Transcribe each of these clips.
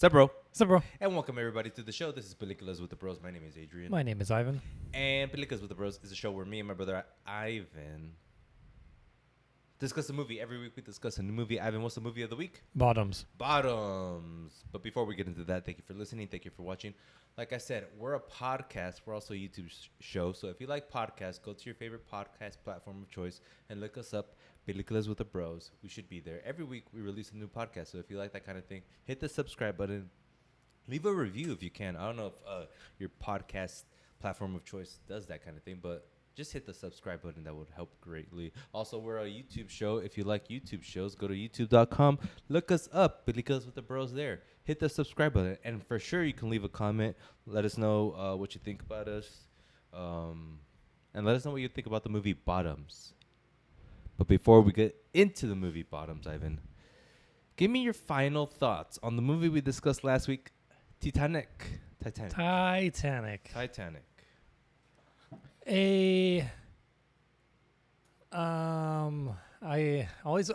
Sup, bro? What's up, bro? And welcome everybody to the show. This is Peliculas with the Bros. My name is Adrian. My name is Ivan. And Peliculas with the Bros is a show where me and my brother Ivan discuss a movie. Every week we discuss a new movie. Ivan, what's the movie of the week? Bottoms. Bottoms. But before we get into that, thank you for listening. Thank you for watching. Like I said, we're a podcast. We're also a YouTube show. So if you like podcasts, go to your favorite podcast platform of choice and look us up, Peliculas with the Bros. We should be there. Every week we release a new podcast. So if you like that kind of thing, hit the subscribe button. Leave a review if you can. I don't know if your podcast platform of choice does that kind of thing, but just hit the subscribe button. That would help greatly. Also, we're a YouTube show. If you like YouTube shows, go to youtube.com. Look us up. Peliculas with the Bros there. Hit the subscribe button. And for sure, you can leave a comment. Let us know what you think about us. And let us know what you think about the movie Bottoms. But before we get into the movie Bottoms, Ivan, give me your final thoughts on the movie we discussed last week, Titanic. I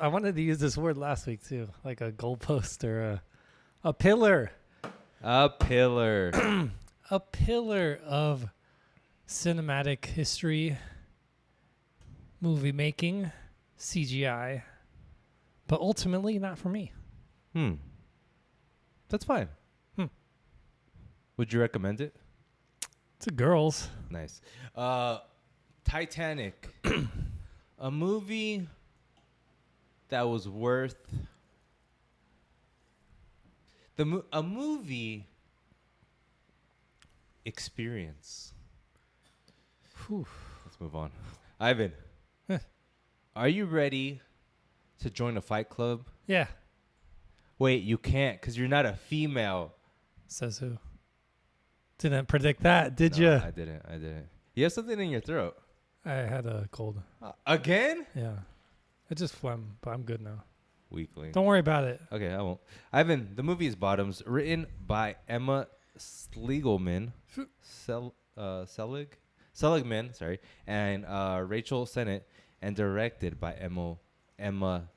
wanted to use this word last week too, like a goalpost or a pillar. A pillar. A pillar of cinematic history, movie making, CGI, but ultimately not for me. That's fine. Would you recommend it? To girls. Nice. Titanic. A movie that was worth a movie experience. Whew. Let's move on. Ivan, are you ready to join a fight club? Yeah. Wait, you can't because you're not a female. Says who? Didn't predict that, did No, you? I didn't. You have something in your throat. I had a cold. Again? Yeah. It just phlegm, but I'm good now. Weakling. Don't worry about it. Okay, I won't. Ivan, the movie is Bottoms, written by Emma Seligman. Seligman, sorry, and Rachel Sennett, and directed by Emma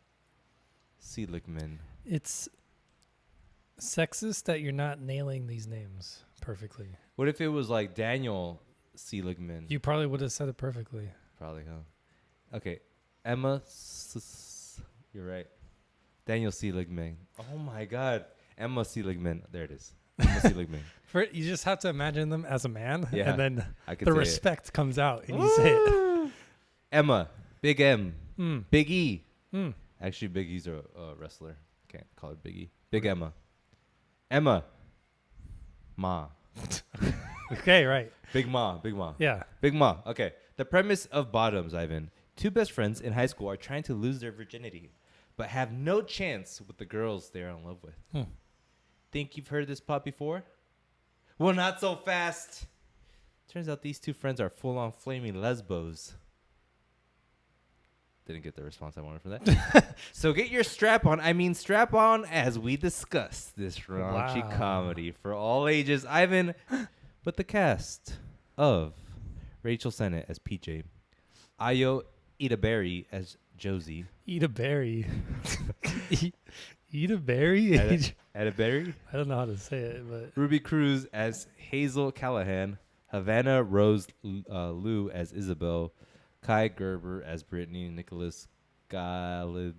Seligman. It's sexist that you're not nailing these names perfectly. What if it was like Daniel Seligman? You probably would have said it perfectly. Probably, huh? Okay, you're right. Daniel Seligman. Oh my God, Emma Seligman. There it is. Emma Seligman. You just have to imagine them as a man, Yeah, and then I could the say respect comes out, and you say it. Emma, Big M, Big E. Mm. Actually, Big E's a wrestler. Can't call it Big E. Big Emma. Emma. Ma. Okay, right. Big Ma. Yeah. Big Ma. Okay. The premise of Bottoms, Ivan. Two best friends in high school are trying to lose their virginity, but have no chance with the girls they're in love with. Think you've heard this plot before? Well, not so fast. Turns out these two friends are full-on flaming lesbos. Didn't get the response I wanted from that. So get your strap on as we discuss this raunchy comedy for all ages. Ivan, with the cast of Rachel Sennett as PJ, Ayo Itaberry as Josie. Eat a berry. Eat a berry? Itaberry? I don't know how to say it, but... Ruby Cruz as Hazel Callahan. Havana Rose Liu as Isabel. Kai Gerber as Brittany. Nicholas Galid.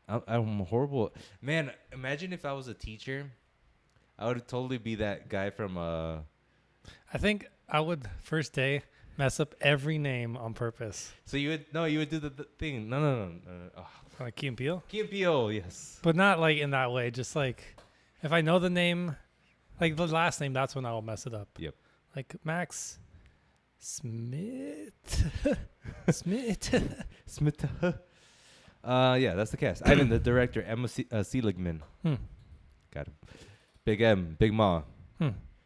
I'm horrible. Man, imagine if I was a teacher. I would totally be that guy from... I think I would, first day, mess up every name on purpose. So you would do the thing. No. Oh. Like Key and Peele? Key and Peele, yes. But not like in that way. Just like, if I know the name, like the last name, that's when I will mess it up. Yep. Like Max Smith. Smith. Yeah, that's the cast. Ivan, the director, Emma Seligman. Got him. Big M, Big Ma.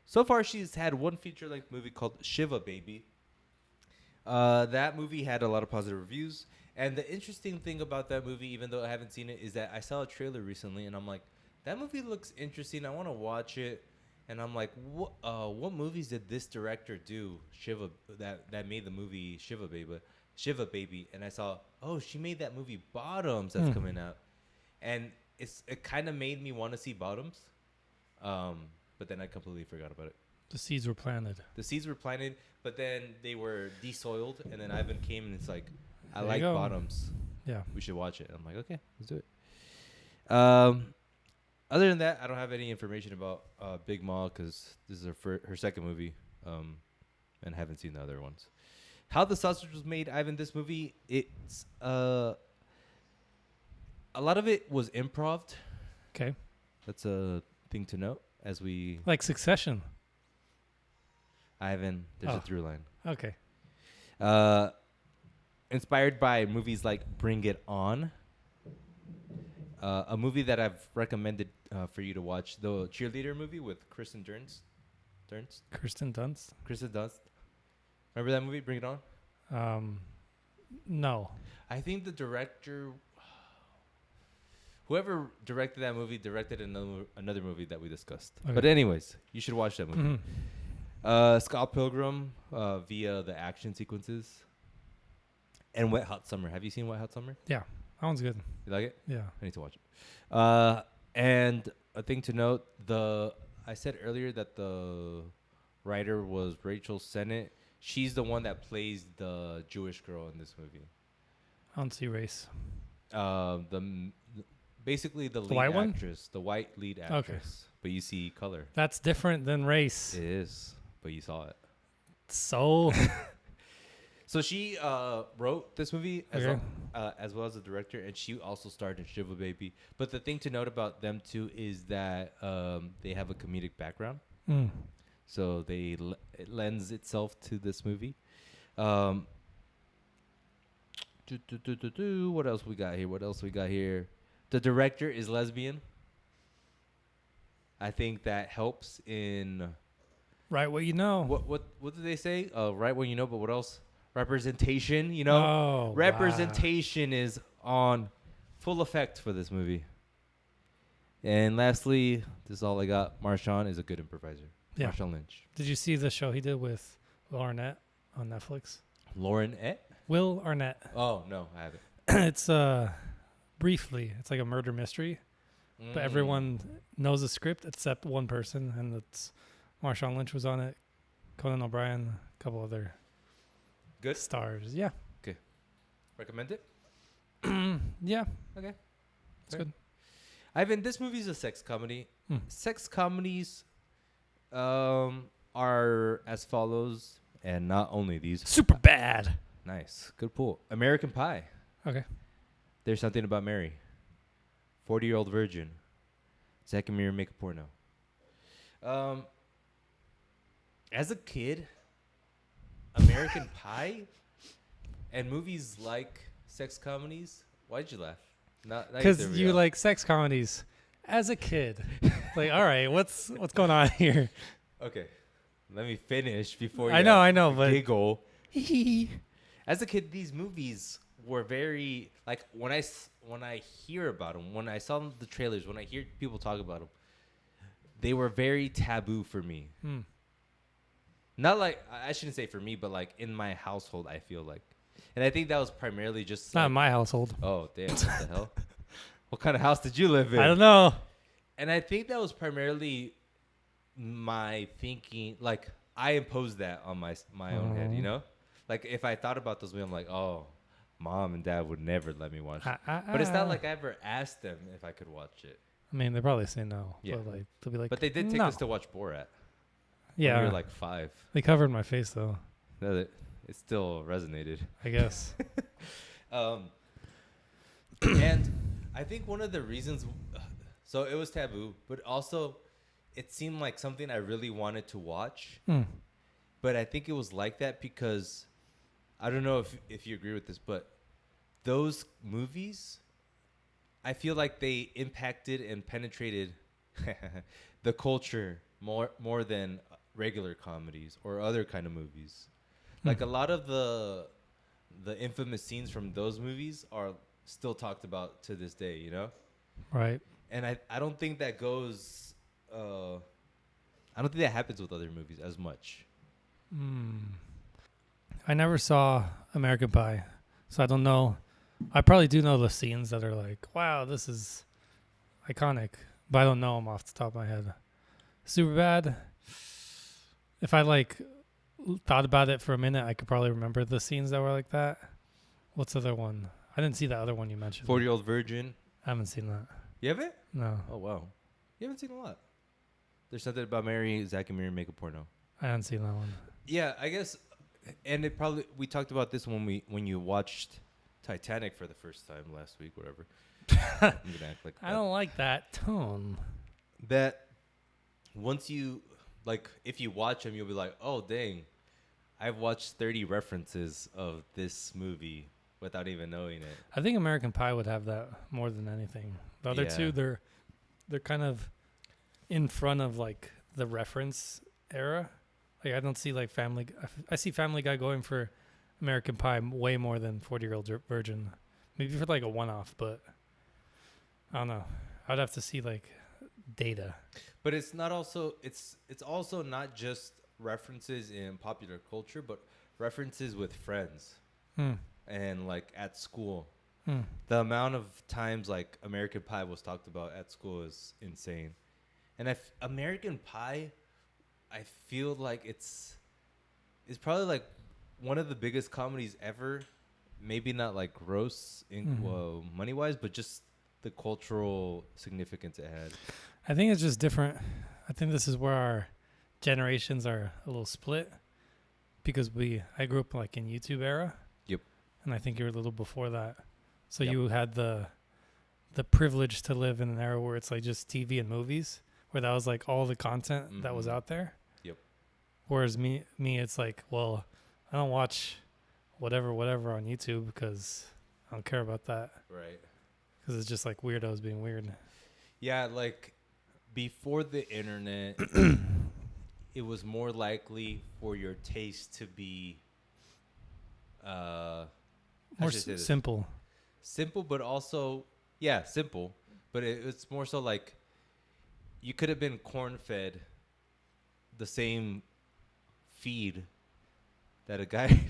So far, she's had one feature-length movie called Shiva Baby. That movie had a lot of positive reviews. And the interesting thing about that movie, even though I haven't seen it, is that I saw a trailer recently, and I'm like, that movie looks interesting. I want to watch it. And I'm like, what movies did this director do? Shiva, that made the movie Shiva Baby. And I saw, she made that movie Bottoms that's coming out. And it kind of made me want to see Bottoms. But then I completely forgot about it. The seeds were planted. The seeds were planted, but then they were desoiled, and then Ivan came and it's like, I There you like go. bottoms. Yeah. We should watch it. I'm like, okay, let's do it. Other than that, I don't have any information about Big Ma because this is her second movie, and haven't seen the other ones. How the sausage was made, Ivan. This movie, it's a lot of it was improv. Okay. That's a thing to note as we Like Succession. Ivan. There's Oh. a through line. Okay. Inspired by movies like Bring It On. A movie that I've recommended for you to watch, the cheerleader movie with Kristen Dunst. Kirsten Dunst. Kristen Dunst. Remember that movie, Bring It On? No. I think the director, whoever directed that movie, directed another movie that we discussed. Okay. But anyways, you should watch that movie. Mhm. Scott Pilgrim via the action sequences. And Wet Hot Summer. Have you seen Wet Hot Summer? Yeah. That one's good. You like it? Yeah. I need to watch it. And a thing to note, I said earlier that the writer was Rachel Sennett. She's the one that plays the Jewish girl in this movie. I don't see race. Basically the lead white one? actress, the white lead actress. But you see color. That's different than race. It is, but you saw it. So. So she wrote this movie Okay. As well as the director, and she also starred in Shiva Baby. But the thing to note about them two is that they have a comedic background, so it lends itself to this movie. What else we got here? The director is lesbian. I think that helps in Right what you know. what do they say? Right when you know, but what else? Representation, you know? Oh, Representation is on full effect for this movie. And lastly, this is all I got. Marshawn is a good improviser. Yeah. Marshawn Lynch. Did you see the show he did with Will Arnett on Netflix? Lauren Et? Will Arnett. Oh, no, I haven't. It's briefly, it's like a murder mystery, but everyone knows the script except one person, and it's Marshawn Lynch was on it, Conan O'Brien, a couple other Good? stars. Yeah. Recommend it? Yeah. Okay. It's good. Ivan, this movie is a sex comedy. Hmm. Sex comedies are as follows, and not only these. Super bad. Nice. Good pull. American Pie. Okay. There's Something About Mary. 40-Year-Old Virgin. Second Mirror Make a Porno. As a kid, American Pie and movies like sex comedies. Why'd you laugh? Because you like sex comedies as a kid. Like, all right, what's going on here? Okay, let me finish before you I know, but giggle. As a kid, these movies were very like when I hear about them, when I saw the trailers, when I hear people talk about them, they were very taboo for me. Not like I shouldn't say for me, but like in my household, I feel like, and I think that was primarily just not like, in my household. oh damn, what the hell? What kind of house did you live in? I don't know. And I think that was primarily my thinking. Like I imposed that on my own head, you know. Like if I thought about those movies, I'm like, oh, mom and dad would never let me watch it. But it's not like I ever asked them if I could watch it. I mean, they probably say no. Yeah. But like they'll be like. But they did take no. us to watch Borat. Yeah. When we were like 5. They covered my face though. No, it still resonated. I guess. And I think one of the reasons, so it was taboo, but also it seemed like something I really wanted to watch. But I think it was like that because I don't know if you agree with this, but those movies, I feel like they impacted and penetrated the culture more than regular comedies or other kind of movies. Like a lot of the infamous scenes from those movies are still talked about to this day, you know? Right. And I don't think that goes I don't think that happens with other movies as much. I never saw American Pie, so I don't know. I probably do know the scenes that are like, wow, this is iconic, but I don't know them off the top of my head. Superbad. If I like thought about it for a minute, I could probably remember the scenes that were like that. What's the other one? I didn't see the other one you mentioned. 40-Year-Old Virgin. I haven't seen that. You haven't? No, Oh wow, you haven't seen a lot. There's something about Zach and Mary make a porno. I haven't seen that one. Yeah, I guess, and it probably we talked about this when you watched Titanic for the first time last week, whatever. I'm gonna act like I don't like that tone. that. Once you like, if you watch them, you'll be like, oh dang, I've watched 30 references of this movie without even knowing it. I think American Pie would have that more than anything. The other two, they're kind of in front of like the reference era. Like I don't see like I see Family Guy going for American Pie way more than 40-Year-Old Virgin. Maybe for like a one-off, but I don't know. I'd have to see like data. But it's not also it's also not just references in popular culture, but references with friends and like at school. The amount of times like American Pie was talked about at school is insane. And American Pie, I feel like it's probably like one of the biggest comedies ever. Maybe not like gross money wise, but just the cultural significance it had. I think it's just different. I think this is where our generations are a little split because I grew up like in YouTube era. Yep. And I think you were a little before that. So Yep. you had the privilege to live in an era where it's like just TV and movies, where that was like all the content that was out there. Yep. Whereas me, it's like, well, I don't watch whatever on YouTube because I don't care about that. Right. Because it's just like weirdos being weird. Yeah, like before the internet, it was more likely for your taste to be more simple. Simple, but also, simple. But it's more so like you could have been corn-fed the same feed that a guy...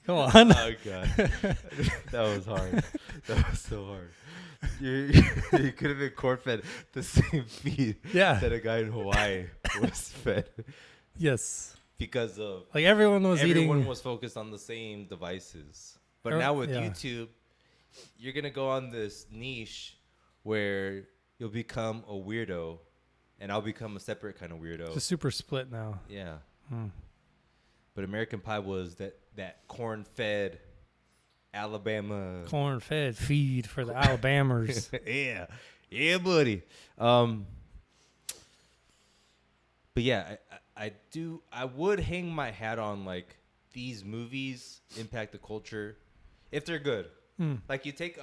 Come on. Oh, God. That was hard. That was so hard. You could have been corn-fed the same feed that a guy in Hawaii was fed. Yes. Because of... Like everyone was focused on the same devices. But now with YouTube, you're going to go on this niche where you'll become a weirdo and I'll become a separate kind of weirdo. It's a super split now. Yeah. But American Pie was that corn-fed Alabama. Corn-fed feed for the Alabamers. Yeah, buddy. But yeah, I would hang my hat on like these movies impact the culture if they're good. Like you take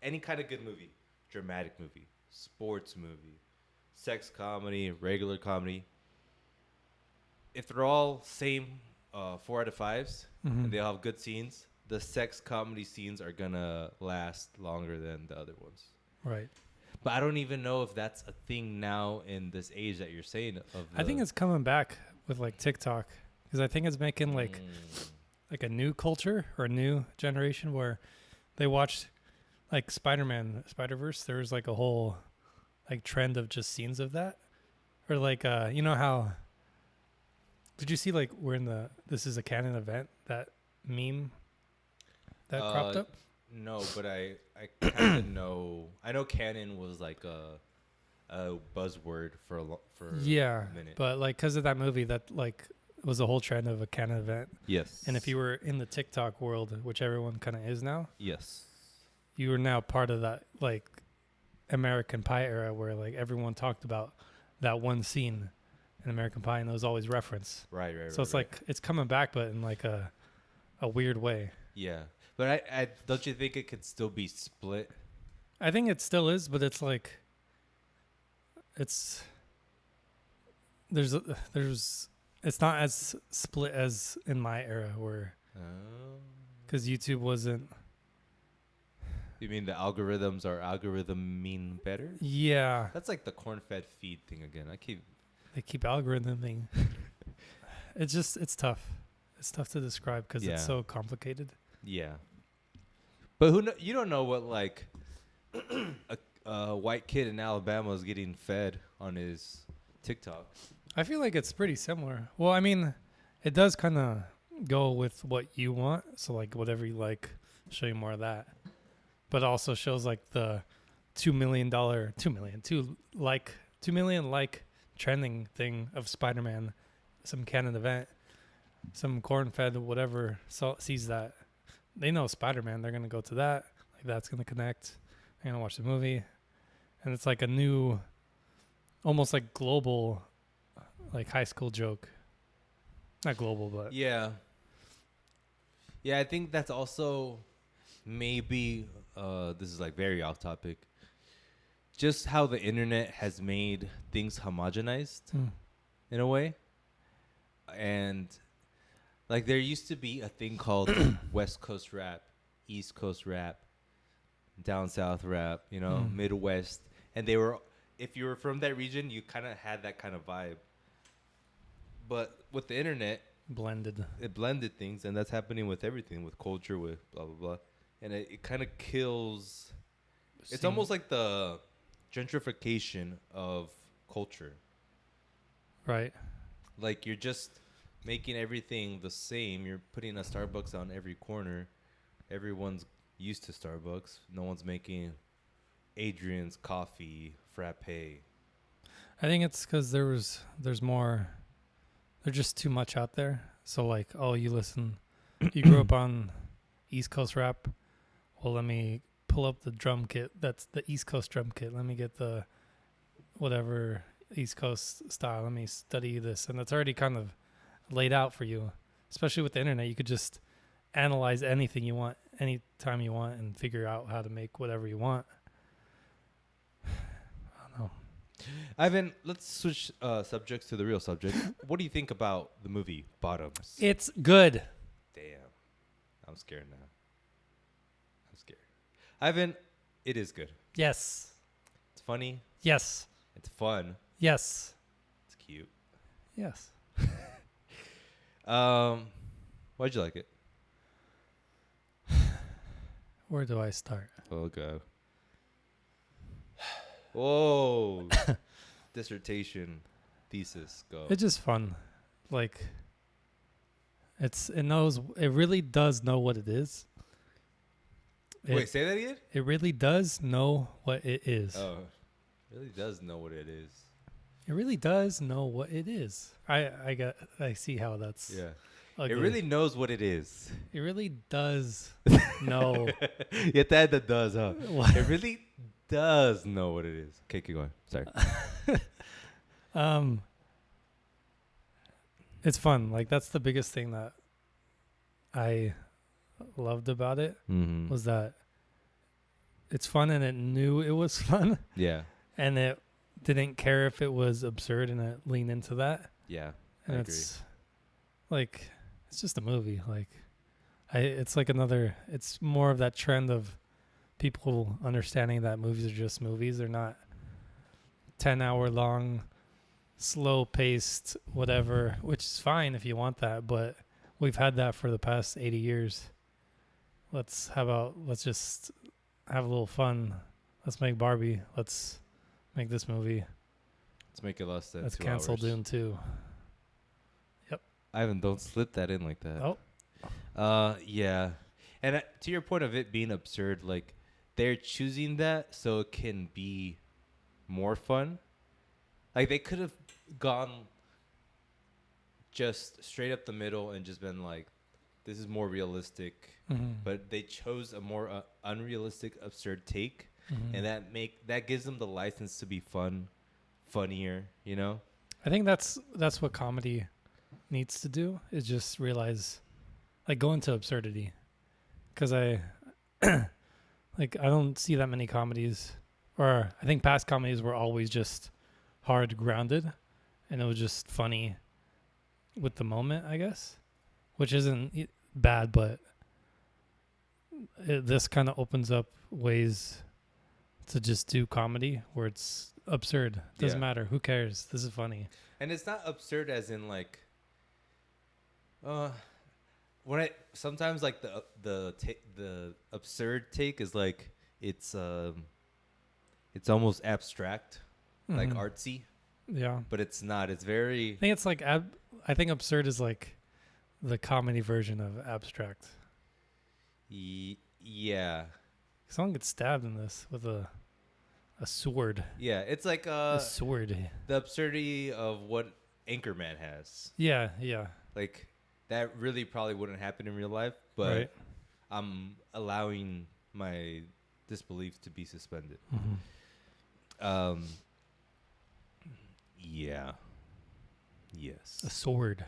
any kind of good movie, dramatic movie, sports movie, sex comedy, regular comedy. If they're all same 4 out of 5s and they all have good scenes, the sex comedy scenes are gonna last longer than the other ones. Right. But I don't even know if that's a thing now in this age that you're saying. I think it's coming back with like TikTok because I think it's making like a new culture or a new generation where they watched like Spider-Man, Spider-Verse. There was like a whole like trend of just scenes of that, or like you know how. Did you see like we're in this is a canon event, that meme that cropped up? No, but I kind of know. I know canon was like a buzzword for a minute. But like because of that movie, that like was a whole trend of a canon event. Yes. And if you were in the TikTok world, which everyone kind of is now, yes, you were now part of that like American Pie era where like everyone talked about that one scene in American Pie, and it was always reference. Right. So it's like it's coming back, but in like a weird way. Yeah, but I don't you think it could still be split? I think it still is, but it's like it's it's not as split as in my era where because YouTube wasn't. You mean the algorithms are algorithm better? Yeah, that's like the corn-fed feed thing again. They keep algorithming. It's tough. It's tough to describe because it's so complicated. Yeah. But you don't know what like white kid in Alabama is getting fed on his TikTok. I feel like it's pretty similar. Well, I mean, it does kind of go with what you want. So like whatever you like, show you more of that. But also shows like the $2 million, 2 million like trending thing of Spider-Man, some canon event, some corn-fed whatever sees that. They know Spider-Man. They're going to go to that. Like that's going to connect. They're going to watch the movie. And it's like a new, almost like global, like high school joke. Not global, but. Yeah. Yeah, I think that's also maybe, this is like very off topic, just how the internet has made things homogenized in a way. And like there used to be a thing called West Coast rap, East Coast rap, down South rap, you know, Midwest. And they were, if you were from that region, you kind of had that kind of vibe. But with the internet, it blended things, and that's happening with everything, with culture, with blah, blah, blah. And it kind of kills. It's almost like the gentrification of culture. Right. Like you're just making everything the same. You're putting a Starbucks on every corner. Everyone's used to Starbucks. No one's making Adrian's coffee, frappe. I think it's because there's more. There's just too much out there. So like, oh, you grew up on East Coast rap. Well, let me pull up the drum kit. That's the East Coast drum kit. Let me get the whatever East Coast style. Let me study this. And that's already kind of laid out for you. Especially with the internet, you could just analyze anything you want, anytime you want, and figure out how to make whatever you want. I don't know. Ivan, let's switch subjects to the real subject. What do you think about the movie Bottoms? It's good. Damn. I'm scared now. I'm scared. Ivan, it is good. Yes. It's funny. Yes. It's fun. Yes. It's cute. Yes. Why'd you like it? Where do I start? Oh, God. Whoa. Dissertation. Thesis. Go. It's just fun. Like, it really does know what it is. Wait, say that again? It really does know what it is. Oh, it really does know what it is. It really does know what it is. I see how that's ugly. It really knows what it is. It really does know. You have to add the does, huh? What? It really does know what it is. Okay, keep going. Sorry. It's fun. Like that's the biggest thing that I loved about it was that it's fun and it knew it was fun. Yeah. And it didn't care if it was absurd and it leaned into that. Yeah. And I it's like it's just a movie. Like it's like it's more of that trend of people understanding that movies are just movies. They're not 10-hour long, slow paced, whatever, which is fine if you want that, but we've had that for the past 80 years. Let's just have a little fun. Let's make Barbie. Let's make this movie. Let's make it less than Let's 2 cancel hours. Dune 2. Yep. Ivan, don't slip that in like that. Oh. Yeah. And to your point of it being absurd, like they're choosing that so it can be more fun. Like they could have gone just straight up the middle and just been like, this is more realistic. But they chose a more unrealistic, absurd take. And that gives them the license to be funnier, you know? I think that's what comedy needs to do, is just realize, like, go into absurdity. Because I don't see that many comedies, or I think past comedies were always just hard grounded, and it was just funny with the moment, I guess, which isn't bad, but this kind of opens up ways to just do comedy where it's absurd. Doesn't matter. Who cares? This is funny. And it's not absurd as in like, when I sometimes like the absurd take is like it's it's almost abstract, like Mhm. artsy, Yeah. but it's not. It's very I think it's like I think absurd is like the comedy version of abstract. yeah. Someone gets stabbed in this with a sword. Yeah, it's like A sword. the absurdity of what Anchorman has. Yeah, yeah. Like that really probably wouldn't happen in real life, but Right. I'm allowing my disbelief to be suspended. Mm-hmm. Um yeah. Yes. A sword.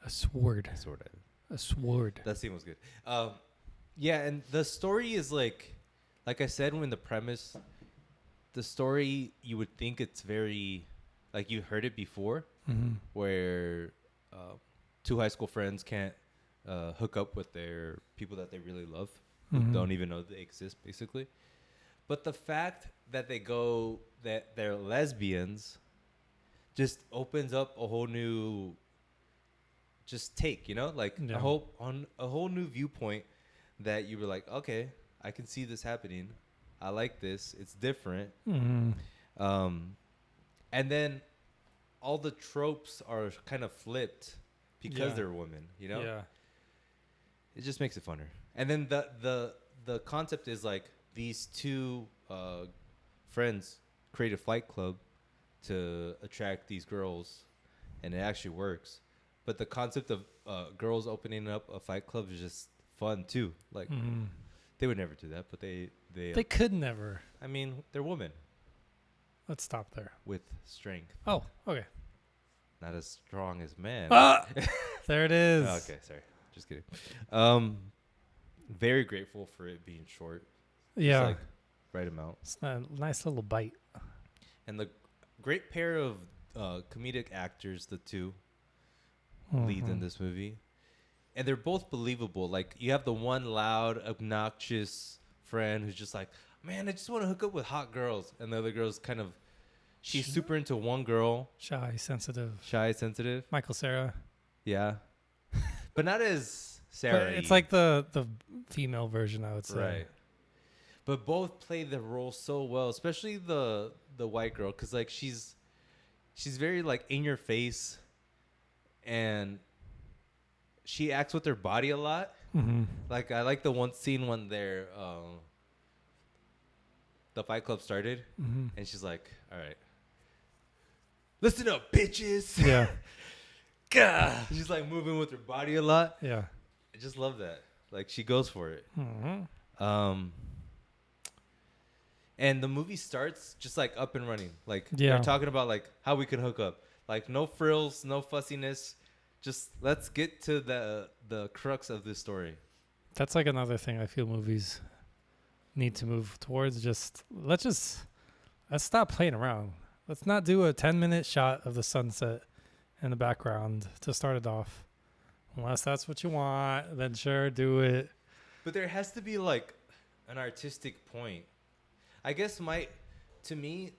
A sword. Sort of. A sword. That scene was good. Yeah, and the story is like I said, when the premise, the story, you would think it's very, like you heard it before, Mm-hmm. where two high school friends can't hook up with their people that they really love, who Mm-hmm. don't even know they exist, basically. But the fact that that they're lesbians just opens up a whole new just take, like Yeah. a whole new viewpoint that you were like, okay, I can see this happening. I like this. It's different. Mm-hmm. And then all the tropes are kind of flipped because Yeah. they're women, Yeah. It just makes it funner. And then the concept is like these two friends create a fight club to attract these girls, and it actually works. But the concept of girls opening up a fight club is just fun too. Like Mm-hmm. they would never do that, but they They could never. I mean, they're women Let's stop there. with strength, Oh, okay. not as strong as men. Ah! There it is. Okay, sorry. Just kidding. Very grateful for it being short. Yeah. Just like right amount. It's a nice little bite. And the great pair of comedic actors, the two leads in Mhm. this movie. And they're both believable. Like, you have the one loud, obnoxious friend who's just like, man, I just want to hook up with hot girls. And the other girl's kind of, she's super into one girl. Shy, sensitive. Shy, sensitive. Michael Cera. Yeah. But not as Sarah. But it's like the female version, I would say. Right. But both play the role so well, especially the white girl, because like she's very like in your face, and she acts with her body a lot. Mm-hmm. Like I like the one scene when the fight club started, Mm-hmm. and she's like, "All right, listen up, bitches." Yeah. God. She's like moving with her body a lot. Yeah. I just love that. Like she goes for it. Mm-hmm. And the movie starts just like up and running. Like Yeah. they're talking about like how we can hook up. Like no frills, no fussiness. Just let's get to the crux of this story. That's like another thing I feel movies need to move towards. Let's stop playing around. Let's not do a 10-minute shot of the sunset in the background to start it off. Unless that's what you want, then sure, do it. But there has to be like an artistic point. I guess to me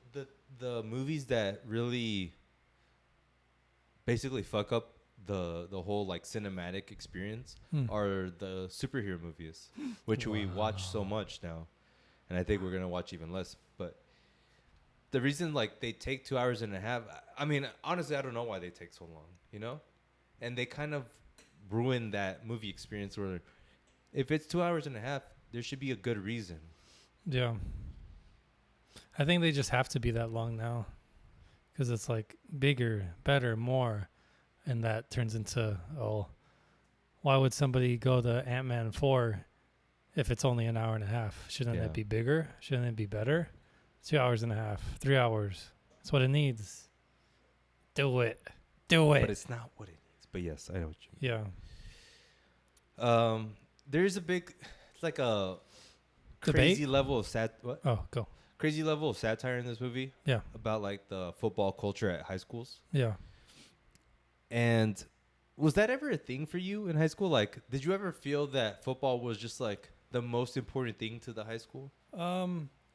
the movies that really basically fuck up the whole like cinematic experience are the superhero movies, which we watch so much now, and I think we're gonna watch even less. But the reason like they take 2 hours and a half, I mean, honestly, I don't know why they take so long, and they kind of ruin that movie experience where if it's 2 hours and a half, there should be a good reason. Yeah. I think they just have to be that long now because it's like bigger, better, more. And that turns into, why would somebody go to Ant-Man 4 if it's only an hour and a half? Shouldn't it be bigger? Shouldn't it be better? 2 hours and a half, 3 hours. That's what it needs. Do it. But it's not what it needs. But yes, I know what you mean. Yeah. There's a big, it's like a Debate? crazy level of Oh, go. crazy level of satire in this movie. Yeah. About like the football culture at high schools. Yeah. And was that ever a thing for you in high school? Like, did you ever feel that football was just like the most important thing to the high school?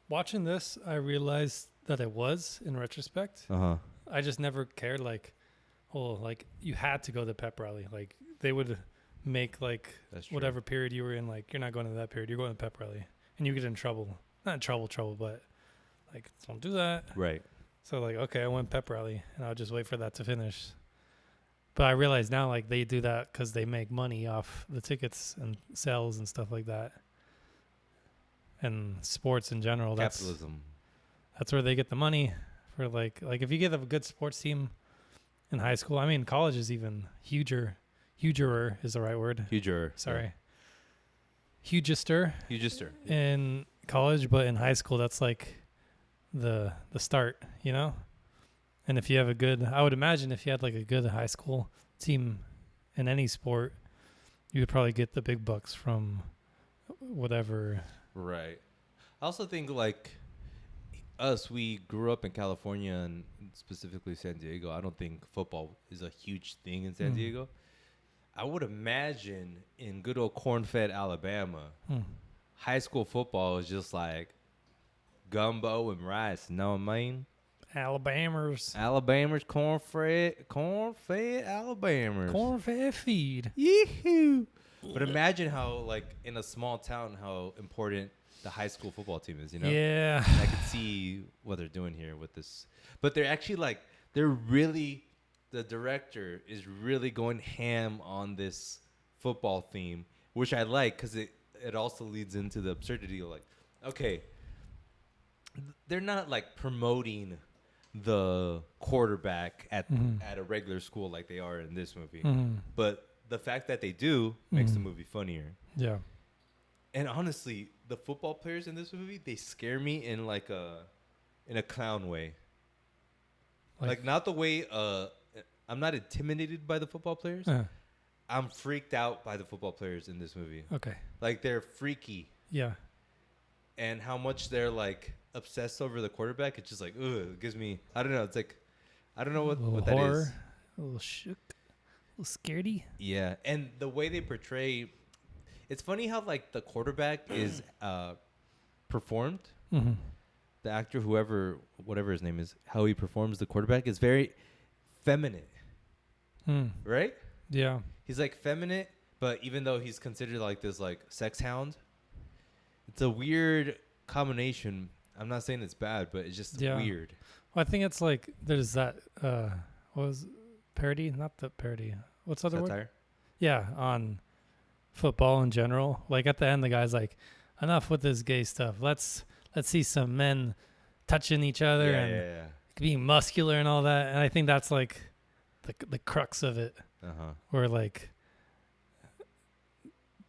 Watching this, I realized that it was in retrospect. Uh-huh. I just never cared like you had to go to the pep rally. Like they would make like whatever period you were in, like you're not going to that period, you're going to the pep rally. And you get in trouble. Not in trouble, but Like, don't do that. Right. So like, okay, I went pep rally, and I'll just wait for that to finish. But I realize now, like, they do that because they make money off the tickets and sales and stuff like that. And sports in general, Capitalism. that's where they get the money for like if you get a good sports team in high school. I mean, college is even huger is the right word. Huger. Sorry. Hugester. Hugester. In college, but in high school, that's like the start, you know? And if you have I would imagine if you had like a good high school team in any sport, you would probably get the big bucks from whatever. Right. I also think like us, we grew up in California and specifically San Diego. I don't think football is a huge thing in San Diego. I would imagine in good old corn-fed Alabama, high school football is just like gumbo and rice. You know what I mean? Alabamers. Corn-fed Alabamers. Corn-fed feed. Yee-hoo. But imagine how, like, in a small town, how important the high school football team is, you know? Yeah. And I can see what they're doing here with this. But they're actually, like, the director is really going ham on this football theme, which I like because it also leads into the absurdity of, like, okay, they're not, like, promoting the quarterback at a regular school like they are in this movie. But the fact that they do makes the movie funnier. Yeah. And honestly, the football players in this movie, they scare me in like in a clown way. Like not the way I'm not intimidated by the football players. I'm freaked out by the football players in this movie. Okay. Like they're freaky. Yeah. And how much they're like obsessed over the quarterback, it's just like, ugh, it gives me, I don't know, it's like, I don't know what that is. A little shook. A little scaredy. Yeah, and the way they portray, it's funny how like the quarterback is performed. The actor, whatever his name is, how he performs the quarterback is very feminine, right? Yeah, he's like feminine, but even though he's considered like this like sex hound, it's a weird combination. I'm not saying it's bad, but it's just weird. Well, I think it's like there's that what was parody? Not the parody. What's the other word? Yeah, on football in general. Like at the end, the guy's like, "Enough with this gay stuff. Let's see some men touching each other and being muscular and all that." And I think that's like the crux of it, where like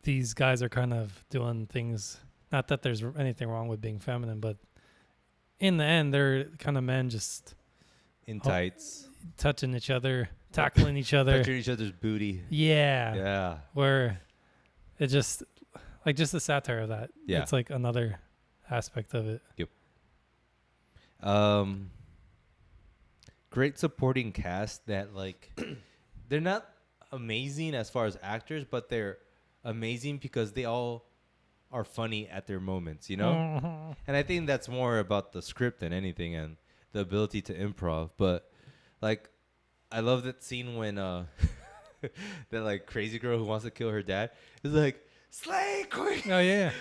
these guys are kind of doing things. Not that there's anything wrong with being feminine, but in the end, they're kind of men just in tights, touching each other, tackling each other, touching each other's booty. Yeah. Where it just like just the satire of that. Yeah. It's like another aspect of it. Yep. Great supporting cast that like they're not amazing as far as actors, but they're amazing because they all are funny at their moments, you know? And I think that's more about the script than anything and the ability to improv. But like I love that scene when that like crazy girl who wants to kill her dad is like, "Slay Queen." Oh yeah.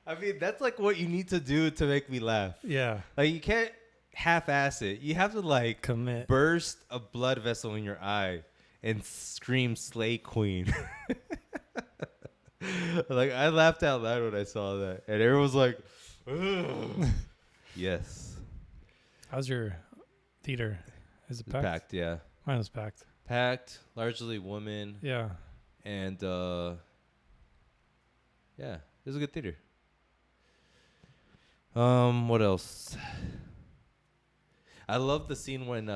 I mean, that's like what you need to do to make me laugh. Yeah. Like you can't half-ass it. You have to like commit, burst a blood vessel in your eye and scream "Slay Queen." Like I laughed out loud when I saw that, and everyone was like, "Ugh." Yes. How's your theater? Is it packed? Packed, yeah. Mine was packed. Packed, largely women. Yeah. And yeah, it was a good theater. What else? I love the scene when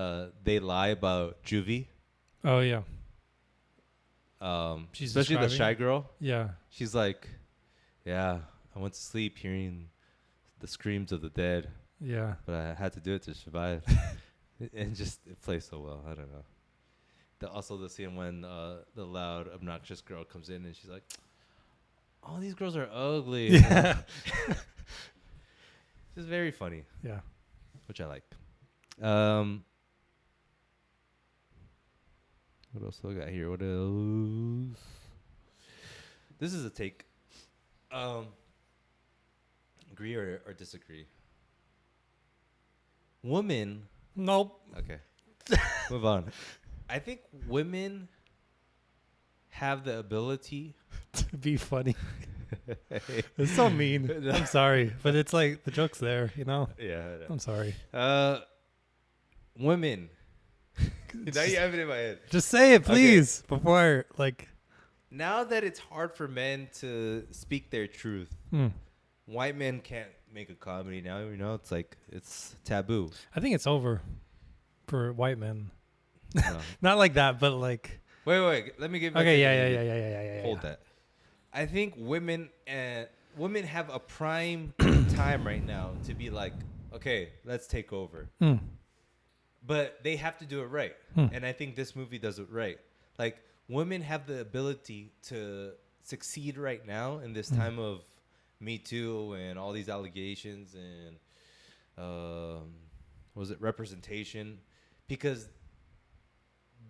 they lie about juvie. Oh yeah. She's especially the shy girl. Yeah. She's like, "Yeah, I went to sleep hearing the screams of the dead. Yeah. But I had to do it to survive." And just it plays so well. I don't know. Also the scene when the loud, obnoxious girl comes in and she's like, "All these girls are ugly." Yeah. It's very funny. Yeah. Which I like. What else do I got here? What else? This is a take. Agree or disagree? Women. Nope. Okay. Move on. I think women have the ability To be funny. It's so mean. I'm sorry, but it's like the joke's there, you know. Yeah. I'm sorry. Women. Now you have it in my head. Just say it, please, before like. Now that it's hard for men to speak their truth, white men can't make a comedy now. You know, it's like it's taboo. I think it's over for white men. No. Not like that, but like. Wait. Let me give. Okay, yeah. Hold that. I think women have a prime time right now to be like, okay, let's take over. But they have to do it right. And I think this movie does it right. Like, women have the ability to succeed right now in this time of Me Too and all these allegations and representation, because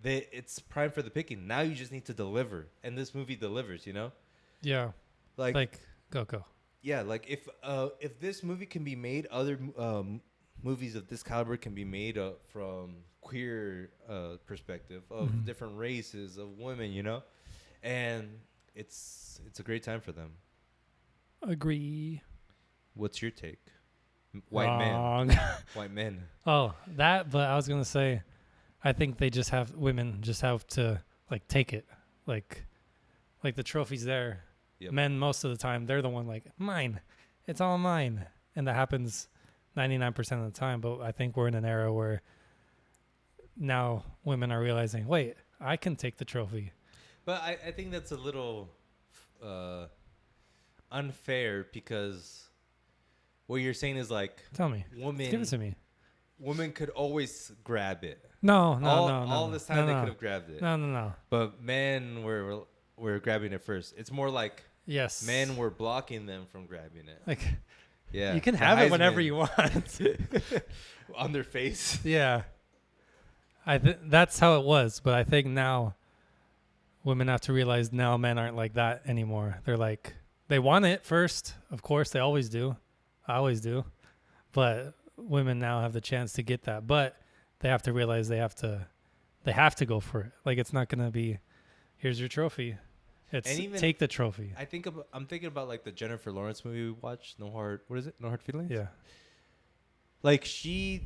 it's prime for the picking. Now you just need to deliver, and this movie delivers. You know? Yeah. Like go. Yeah, like if this movie can be made, other movies of this caliber can be made from queer perspective of different races of women, you know, and it's a great time for them. Agree. What's your take? White Wrong. men. White men. Oh, that. But I was gonna say, I think women just have to like take it, like the trophy's there. Yep. Men most of the time they're the one like mine, it's all mine, and that happens 99% of the time. But I think we're in an era where now women are realizing, wait, I can take the trophy. But I think that's a little unfair, because what you're saying is like, tell me, women, give it to me. Women could always grab it. No. All this time they could have grabbed it. No. But men were grabbing it first. It's more like, yes, men were blocking them from grabbing it. Like, yeah, you can have it whenever you want. On their face. Yeah. That's how it was. But I think now women have to realize now men aren't like that anymore. They're like, they want it first. Of course, they always do. I always do. But women now have the chance to get that. But they have to realize they have to go for it. Like, it's not going to be, here's your trophy. It's take the trophy. I'm thinking about like the Jennifer Lawrence movie we watched, No Hard Feelings? Yeah. Like, she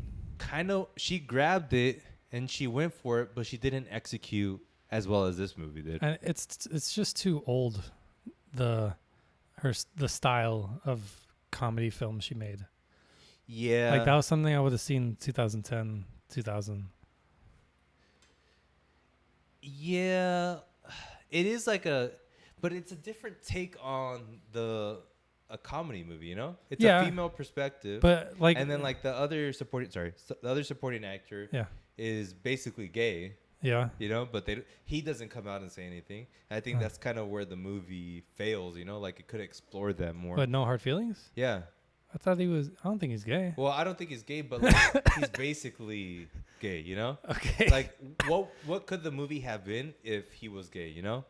grabbed it and she went for it, but she didn't execute as well as this movie did. And it's just too old, the style of comedy film she made. Yeah. Like, that was something I would have seen 2010, 2000. Yeah. It is like but it's a different take on a comedy movie, you know? It's a female perspective. But like, and then like the other supporting actor is basically gay. Yeah. You know, but he doesn't come out and say anything. I think that's kind of where the movie fails, you know? Like, it could explore that more. But No Hard Feelings? Yeah. I thought I don't think he's gay. Well, I don't think he's gay, but like, he's basically gay, you know? Okay. Like, what could the movie have been if he was gay, you know?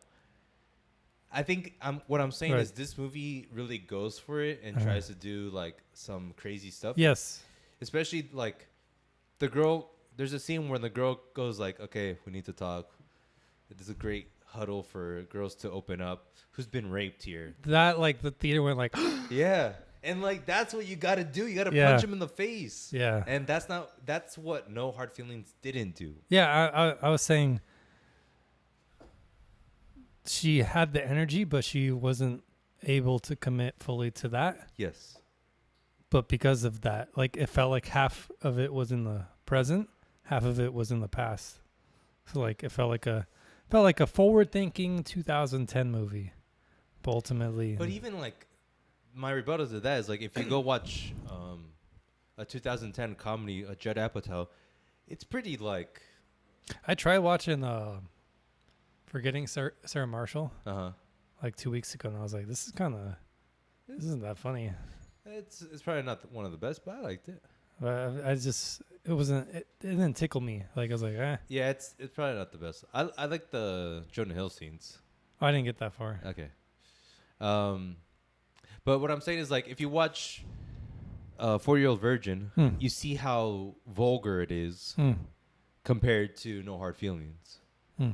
I think what I'm saying is this movie really goes for it and tries to do like some crazy stuff. Yes. Especially like the girl, there's a scene where the girl goes like, okay, we need to talk. There's a great huddle for girls to open up. Who's been raped here? That, like, the theater went like, yeah. And like, that's what you got to do. You got to punch him in the face. Yeah. And that's what No Hard Feelings didn't do. Yeah. I was saying she had the energy, but she wasn't able to commit fully to that. Yes. But because of that, like, it felt like half of it was in the present, half of it was in the past. So like, it felt like a forward-thinking 2010 movie. But ultimately, but even like, my rebuttal to that is like, if you go watch a 2010 comedy, a Judd Apatow, it's pretty like. I tried watching Forgetting Sarah Marshall like 2 weeks ago, and I was like, this isn't that funny. It's probably not one of the best, but I liked it. But it didn't tickle me. Like, I was like, eh. Yeah, it's probably not the best. I like the Jonah Hill scenes. Oh, I didn't get that far. Okay. But what I'm saying is like if you watch 4-Year-Old Virgin, you see how vulgar it is compared to No Hard Feelings.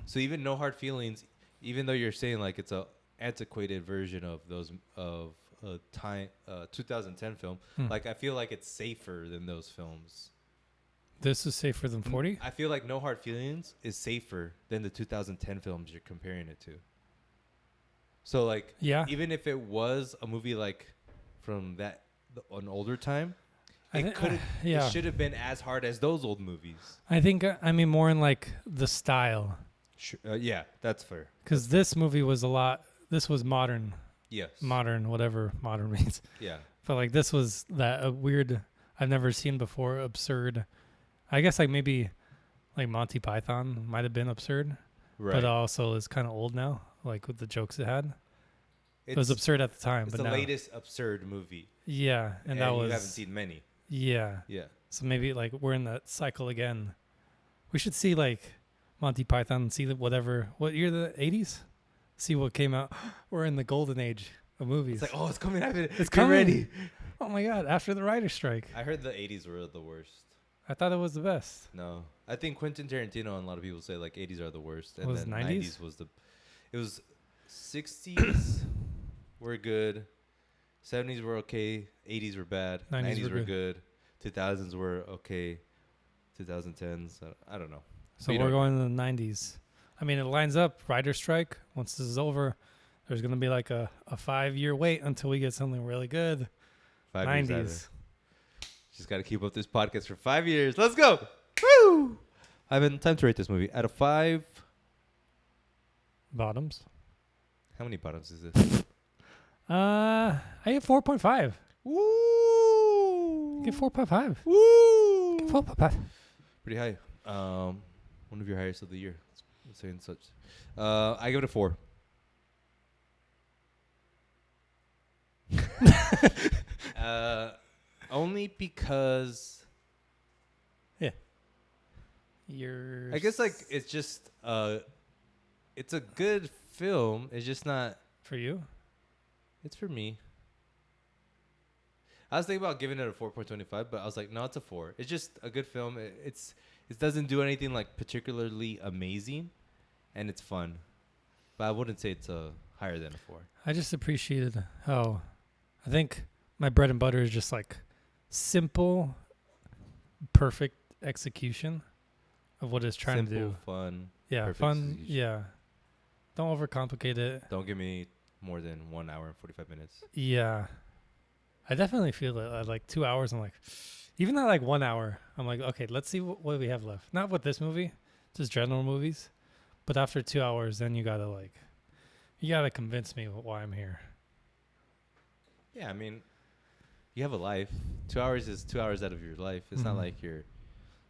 So even No Hard Feelings, even though you're saying like it's a antiquated version of those of a 2010 film, like I feel like it's safer than those films. This is safer than 40? I feel like No Hard Feelings is safer than the 2010 films you're comparing it to. So like, even if it was a movie like from an older time, it should have been as hard as those old movies. I think I mean more in like the style. Yeah, that's fair. Because this movie was this was modern. Yes. Modern, whatever modern means. Yeah. But like this was a weird, I've never seen before, absurd. I guess like maybe like Monty Python might have been absurd. Right. But also is kind of old now, like with the jokes it had. It was absurd at the time. It's but the latest absurd movie. Yeah. And that was. You haven't seen many. Yeah. Yeah. So maybe like we're in that cycle again. We should see like Monty Python, see what year, the 80s? See what came out. We're in the golden age of movies. It's like, it's coming. It's coming. Ready. Oh my God. After the writer's strike. I heard the 80s were the worst. I thought it was the best. No. I think Quentin Tarantino and a lot of people say like 80s are the worst. And was then 90s? It was 60s were good. 70s were okay. 80s were bad. 90s were good. 2000s were okay. 2010s, I don't know. So we're going to the 90s. I mean, it lines up. Writer's strike. Once this is over, there's going to be like a 5-year wait until we get something really good. 5 years. Just got to keep up this podcast for 5 years. Let's go. Woo! Ivan, time to rate this movie. Out of 5 bottoms. How many bottoms is this? I get 4.5. Woo! Get 4.5. Woo! Get 4.5. Pretty high. One of your highest of the year. Let's say and such. I give it a 4. Only because. Yeah. I guess like it's just it's a good film. It's just not for you. It's for me. I was thinking about giving it a 4.25, but I was like, no, it's a 4. It's just a good film. It doesn't do anything like particularly amazing, and it's fun. But I wouldn't say it's higher than a 4. I just appreciated how I think my bread and butter is just like simple, perfect execution of what it's trying to do. Fun. Yeah, fun. Execution. Yeah. Don't overcomplicate it. Don't give me more than 1 hour and 45 minutes. Yeah. I definitely feel it at like 2 hours. I'm like, even at like 1 hour, I'm like, okay, let's see what we have left. Not with this movie, just general movies. But after 2 hours, then you gotta convince me why I'm here. Yeah, I mean, you have a life. 2 hours is 2 hours out of your life. It's not like you're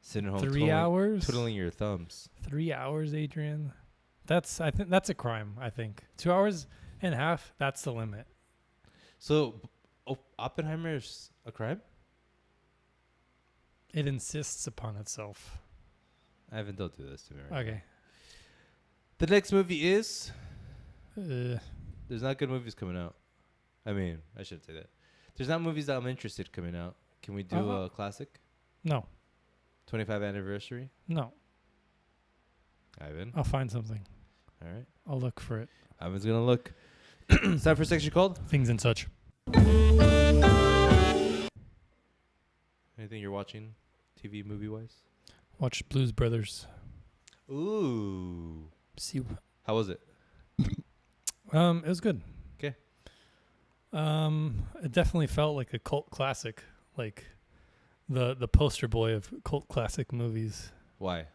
sitting home 3 hours twiddling your thumbs. 3 hours, Adrian. I think that's a crime. I think 2 hours and a half. That's the limit. So, Oppenheimer's a crime? It insists upon itself. Ivan, don't do this to me right Okay. now. The next movie is... There's not good movies coming out. I mean, I shouldn't say that. There's not movies that I'm interested coming out. Can we do a classic? No. 25th anniversary? No. Ivan? I'll find something. All right. I'll look for it. Ivan's going to look. It's time for a section called? Things and Such. Anything you're watching TV movie-wise? Watch Blues Brothers. Ooh. See. How was it? It was good. Okay. It definitely felt like a cult classic, like the poster boy of cult classic movies. Why?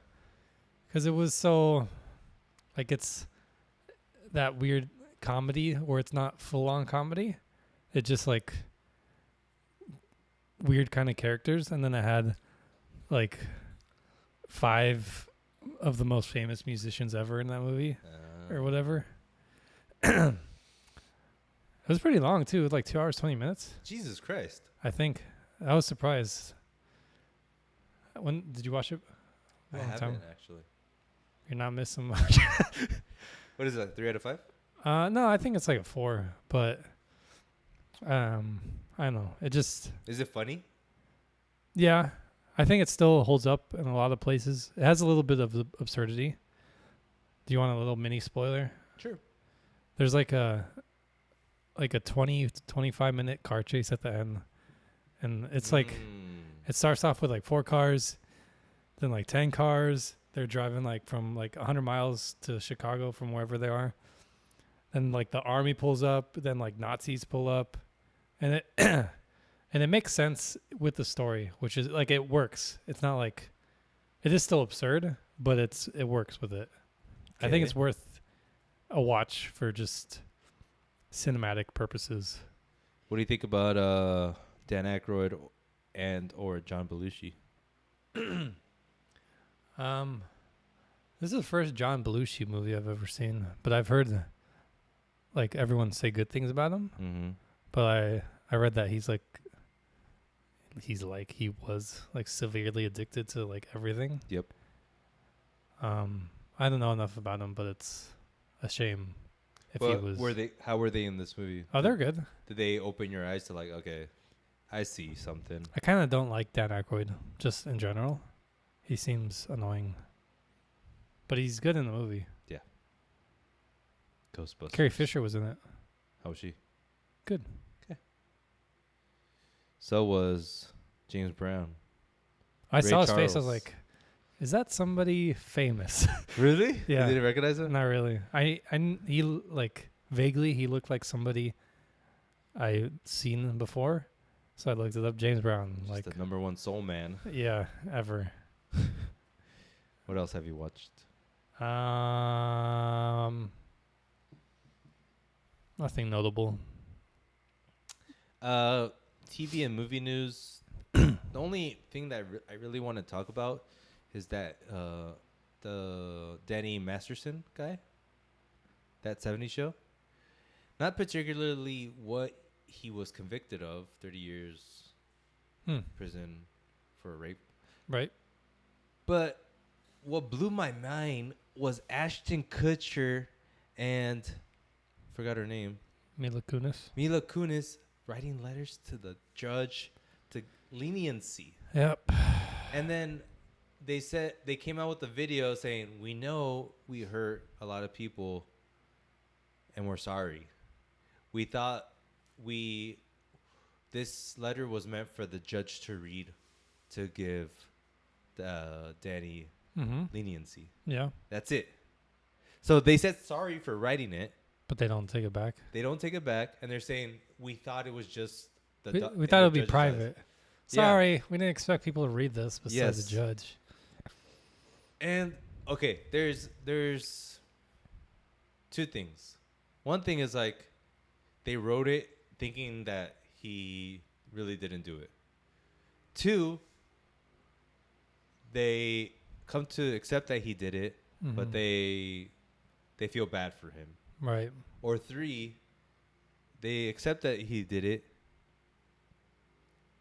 Because it was so, like, it's that weird comedy where it's not full-on comedy. It just like weird kind of characters, and then it had like 5 of the most famous musicians ever in that movie or whatever. It was pretty long too. It was like 2 hours, 20 minutes. Jesus Christ. I think. I was surprised. When did you watch it? I haven't actually. You're not missing much. What is it? 3 out of 5? No, I think it's like a 4, but I don't know. It just, Is it funny? yeah, I think it still holds up in a lot of places. It has a little bit of absurdity. Do you want a little mini spoiler? Sure. There's like a 20 to 25 minute car chase at the end, and it's like it starts off with like 4 cars, then like 10 cars. They're driving like from like 100 miles to Chicago from wherever they are. Then like the army pulls up, then like Nazis pull up, and it and it makes sense with the story, which is like it works. It's not like it is still absurd, but it works with it. I think Okay. it's worth a watch for just cinematic purposes. What do you think about Dan Aykroyd and or John Belushi? This is the first John Belushi movie I've ever seen, but I've heard like everyone say good things about him. Mm-hmm. But I read that he was like severely addicted to like everything. Yep. I don't know enough about him, but it's a shame if he But was. how were they in this movie? Oh, they're good. Did they open your eyes to like, okay, I see something? I kind of don't like Dan Aykroyd just in general. He seems annoying, but he's good in the movie. Ghostbusters. Carrie Fisher was in it. How was she? Good. Okay. So was James Brown. I Ray saw his face. I was Charles. like, "Is that somebody famous?" Really? Yeah. You didn't recognize him? Not really. He like vaguely he looked like somebody I seen before, so I looked it up. James Brown, Just like the number one soul man. yeah, ever. What else have you watched? Nothing notable. TV and movie news. The only thing that I really want to talk about is that the Danny Masterson guy, that 70s show. Not particularly what he was convicted of, 30 years prison for rape. Right. But what blew my mind was Ashton Kutcher and forgot her name, Mila Kunis. Mila Kunis, writing letters to the judge to leniency. Yep. And then they came out with a video saying, "We know we hurt a lot of people and we're sorry. We thought this letter was meant for the judge to read to give Danny leniency. Yeah. That's it." So they said sorry for writing it. But they don't take it back. They don't take it back, and they're saying we thought it was just We thought it would be private. Yeah. Sorry, we didn't expect people to read this besides Yes. the judge. And okay, there's two things. One thing is like they wrote it thinking that he really didn't do it. Two, they come to accept that he did it, but they feel bad for him. Right. Or three, they accept that he did it,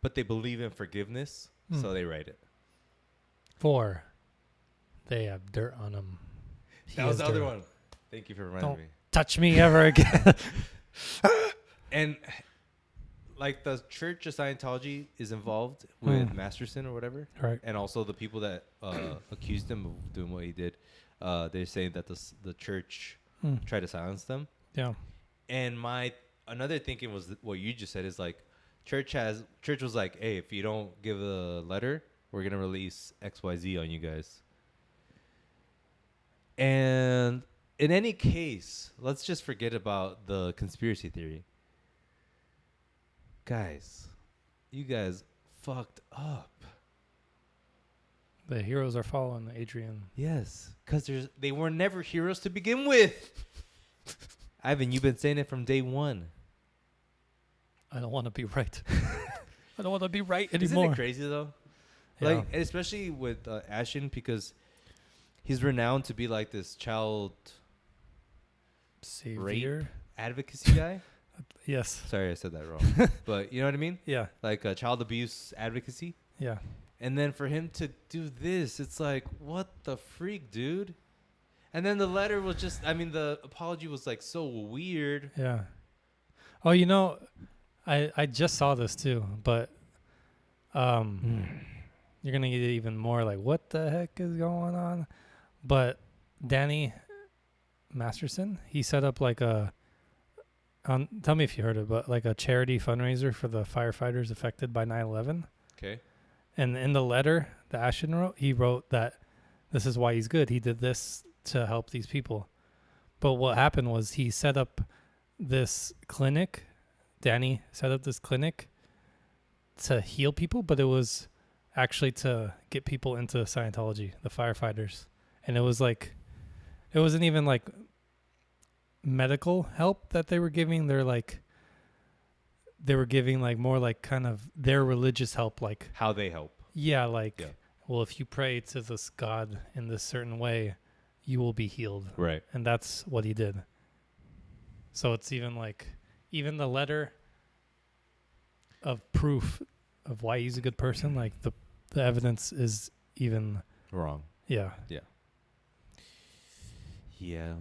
but they believe in forgiveness, so they write it. 4, they have dirt on him. That was the other one. Thank you for reminding Don't me. touch me ever again. And like the Church of Scientology is involved with Masterson or whatever. Right. And also the people that accused him of doing what he did, they're saying that the church tried to silence them. Yeah. And another thinking was what you just said is like church was like, hey, if you don't give a letter, we're gonna release XYZ on you guys. And in any case, let's just forget about the conspiracy theory. Guys, you guys fucked up. The heroes are following Adrian. Yes, because they were never heroes to begin with. Ivan, you've been saying it from day one. I don't want to be right. I don't want to be right Isn't anymore. it crazy though? Yeah. Like, and especially with Ashton, because he's renowned to be like this child Savior. advocacy guy. Yes. Sorry, I said that wrong. But you know what I mean? Yeah. Like child abuse advocacy. Yeah. And then for him to do this, it's like, what the freak, dude? And then the letter was just, the apology was like so weird. Yeah. Oh, you know, I just saw this too, but you're gonna get even more like, what the heck is going on? But Danny Masterson, he set up like tell me if you heard it, but like a charity fundraiser for the firefighters affected by 9/11. Okay. And in the letter that Ashton wrote, he wrote that this is why he's good. He did this to help these people. But what happened was he set up this clinic. Danny set up this clinic to heal people, but it was actually to get people into Scientology, the firefighters. And it was like, it wasn't even like medical help that they were giving. They were giving like more like kind of their religious help, like how they help. Yeah, like, well, if you pray to this God in this certain way, you will be healed. Right. And that's what he did. So it's even like, even the letter of proof of why he's a good person, like the evidence is even wrong. Yeah. Yeah. Yeah.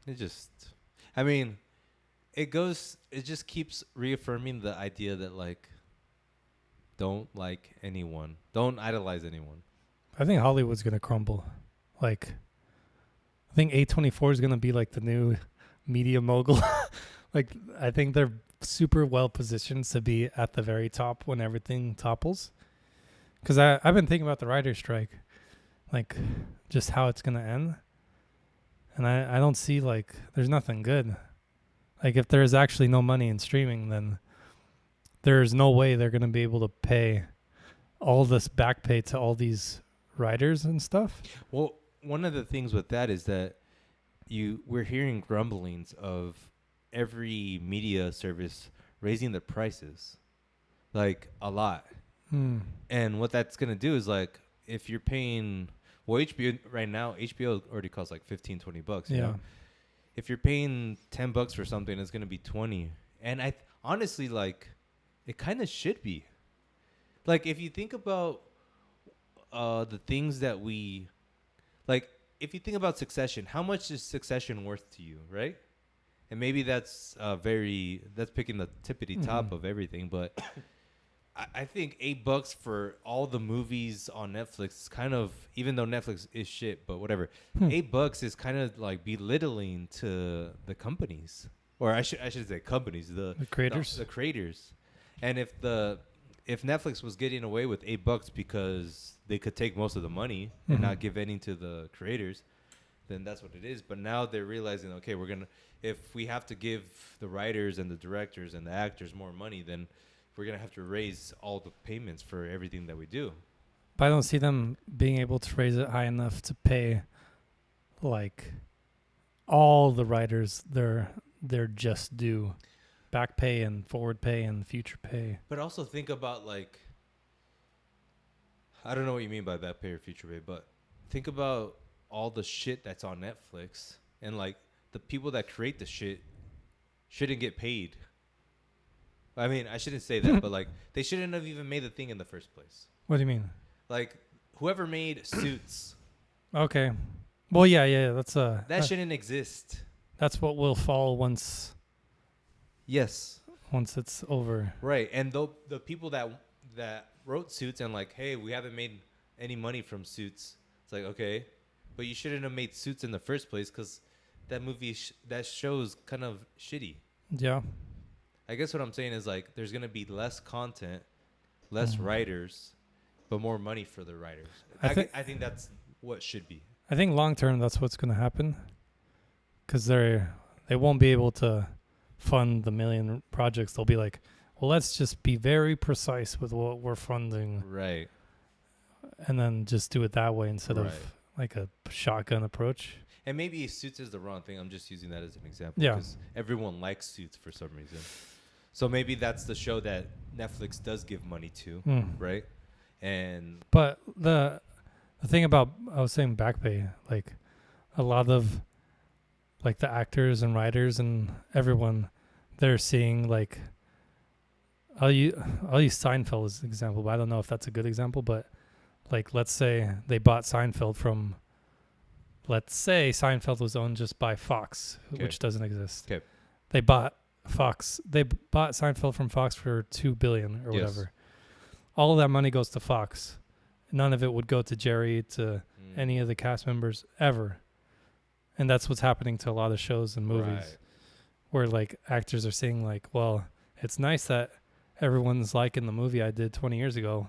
It just, I mean, it just keeps reaffirming the idea that like, don't like anyone. Don't idolize anyone. I think Hollywood's going to crumble. Like, I think A24 is going to be like the new media mogul. Like, I think they're super well positioned to be at the very top when everything topples. Because I've been thinking about the writer's strike, like just how it's going to end. And I don't see like, there's nothing good. Like if there's actually no money in streaming, then there's no way they're going to be able to pay all this back pay to all these writers and stuff. Well, one of the things with that is that we're hearing grumblings of every media service raising their prices like a lot. And what that's going to do is like, if you're paying, well, HBO right now, HBO already costs like $15-$20. You know? If you're paying $10 for something, it's going to be 20. And I honestly, like, it kind of should be. Like, if you think about the things that we, like, if you think about Succession, how much is Succession worth to you, right? And maybe that's that's picking the tippity top of everything, but I think $8 for all the movies on Netflix is kind of, even though Netflix is shit, but whatever, $8 is kind of like belittling to the companies, or I should say companies, the creators, the creators. And if Netflix was getting away with $8 because they could take most of the money and not give any to the creators, then that's what it is. But now they're realizing, okay, if we have to give the writers and the directors and the actors more money, then we're going to have to raise all the payments for everything that we do. But I don't see them being able to raise it high enough to pay like all the writers their just due back pay and forward pay and future pay. But also think about like, I don't know what you mean by back pay or future pay, but think about all the shit that's on Netflix, and like the people that create the shit shouldn't get paid. I mean, I shouldn't say that, but like they shouldn't have even made the thing in the first place. What do you mean? Like whoever made Suits. Okay. Well, yeah. That shouldn't exist. That's what will fall once. Yes. Once it's over. Right, and the people that wrote Suits and like, hey, we haven't made any money from Suits. It's like, okay, but you shouldn't have made Suits in the first place because that movie that show's kind of shitty. Yeah. I guess what I'm saying is like there's gonna be less content, less writers, but more money for the writers. I think that's what should be. I think long term that's what's gonna happen, because they won't be able to fund the million projects. They'll be like, well, let's just be very precise with what we're funding, right? And then just do it that way instead of like a shotgun approach. And maybe Suits is the wrong thing. I'm just using that as an example. Yeah. Because everyone likes Suits for some reason. So maybe that's the show that Netflix does give money to, right? But the thing about, I was saying back pay, like a lot of like the actors and writers and everyone, they're seeing like, I'll use Seinfeld as an example, but I don't know if that's a good example, but like let's say they bought Seinfeld from, let's say Seinfeld was owned just by Fox, which doesn't exist. Okay. They bought Fox. They bought Seinfeld from Fox for $2 billion or Yes. whatever. All of that money goes to Fox. None of it would go to Jerry, to any of the cast members ever. And that's what's happening to a lot of shows and movies, Right. where like actors are saying like, well, it's nice that everyone's liking the movie I did 20 years ago,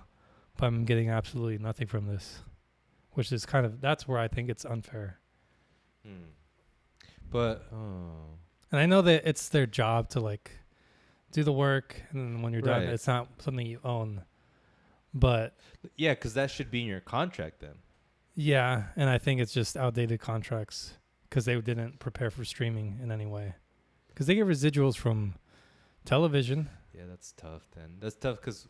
but I'm getting absolutely nothing from this, which is that's where I think it's unfair. But And I know that it's their job to like do the work, and then when you're done, Right. it's not something you own. But yeah, because that should be in your contract then. yeah, and I think it's just outdated contracts because they didn't prepare for streaming in any way. Because they get residuals from television. Yeah, that's tough then. That's tough because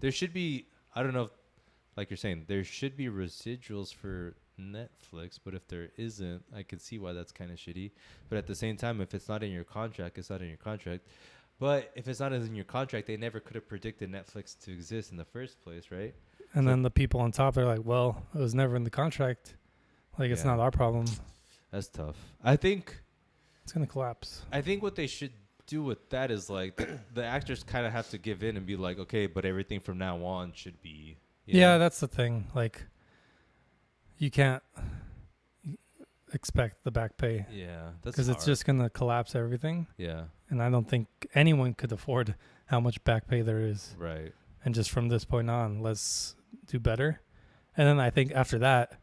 there should be, I don't know, like you're saying, there should be residuals for Netflix, but if there isn't, I can see why that's kind of shitty. But at the same time, if it's not in your contract, it's not in your contract. But if it's not in your contract, they never could have predicted Netflix to exist in the first place, right? And So- then the people on top are like, well, it was never in the contract. Like, it's Yeah. not our problem. That's tough. I think It's going to collapse. what they should do with that is like the actors kind of have to give in and be like, okay, but everything from now on should be. Yeah, that's the thing. Like, you can't expect the back pay Yeah, that's because it's hard. just going to collapse everything. Yeah, And I don't think anyone could afford how much back pay there is. right. And just from this point on, let's do better. And then I think after that,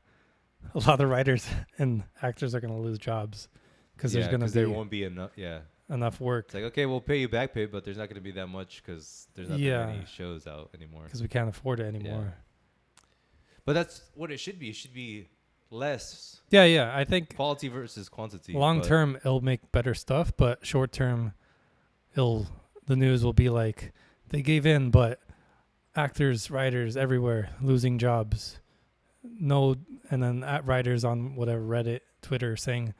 a lot of writers and actors are going to lose jobs because there's going to there be won't be enough. Yeah, enough work it's like, okay, we'll pay you back pay, but there's not going to be that much because there's not that many shows out anymore. because we can't afford it anymore. But that's what it should be. It should be less Yeah. I think quality versus quantity. long but- term it'll make better stuff, but short term, the news will be like they gave in, but actors, writers everywhere losing jobs. No, and then writers on whatever Reddit, Twitter saying,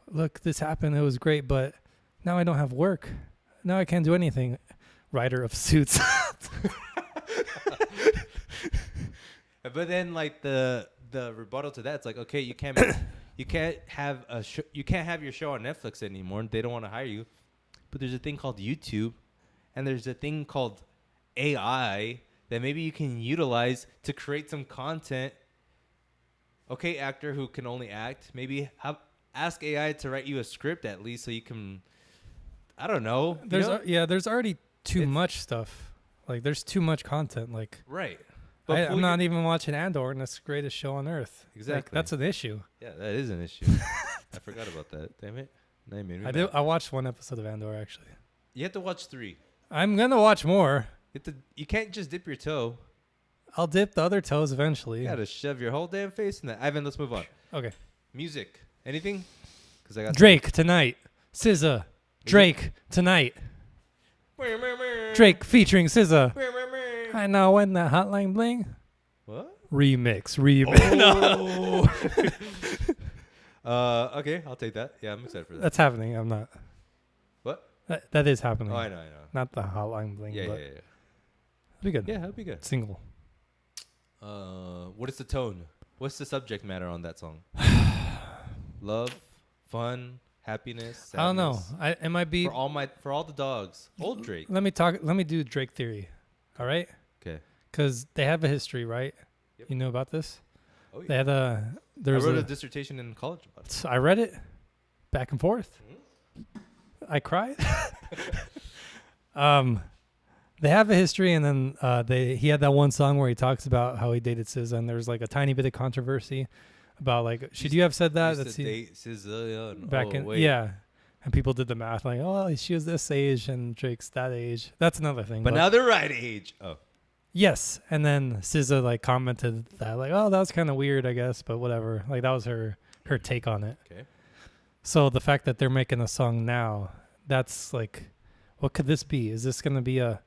"Look, this happened. It was great, but now I don't have work. Now I can't do anything." Writer of Suits. But then, like the rebuttal to that, it's like, okay, you can't have you can't have your show on Netflix anymore. They don't want to hire you. But there's a thing called YouTube, and there's a thing called AI that maybe you can utilize to create some content. Okay, actor who can only act, maybe ask AI to write you a script at least, so you can. I don't know. There's you know? there's already too much stuff. Like there's too much content. Like Right. I'm not even watching Andor, and it's the greatest show on earth. Exactly. Like, that's an issue. Yeah, that is an issue. I forgot about that. Damn it. Now you made me mad. I watched one episode of Andor actually. You have to watch 3. I'm gonna watch more. You can't just dip your toe. I'll dip the other toes eventually. You gotta shove your whole damn face in that. Ivan, let's move on. Okay. Music. Anything? Because I got Drake tonight. SZA. Drake tonight. Drake featuring SZA. I know when the hotline bling. What? Remix. Okay, I'll take that. Yeah, I'm excited for that. That's happening. I'm not. What? That is happening. Oh, I know. Not the hotline bling. Yeah, but yeah. it'll be good. Yeah, that'd be good. Single. What is the tone? What's the subject matter on that song? Love, fun, happiness. Sadness. I don't know. It might be. For all the dogs. Old Drake. Let me do Drake theory. All right. Okay. Because they have a history, right? Yep. You know about this? Oh yeah. They had I There's wrote a dissertation in college about it. I read it back and forth. I cried. They have a history, and then he had that one song where he talks about how he dated SZA, and there's like a tiny bit of controversy about like, should you have said that? Used to date SZA. Back in yeah, and people did the math like, oh, she was this age and Drake's that age. That's another thing. But now they're right age. Oh. Yes, and then SZA like commented that like, oh, that was kind of weird, I guess, but whatever. Like that was her take on it. Okay. So the fact that they're making a song now, that's like, what could this be? Is this going to be a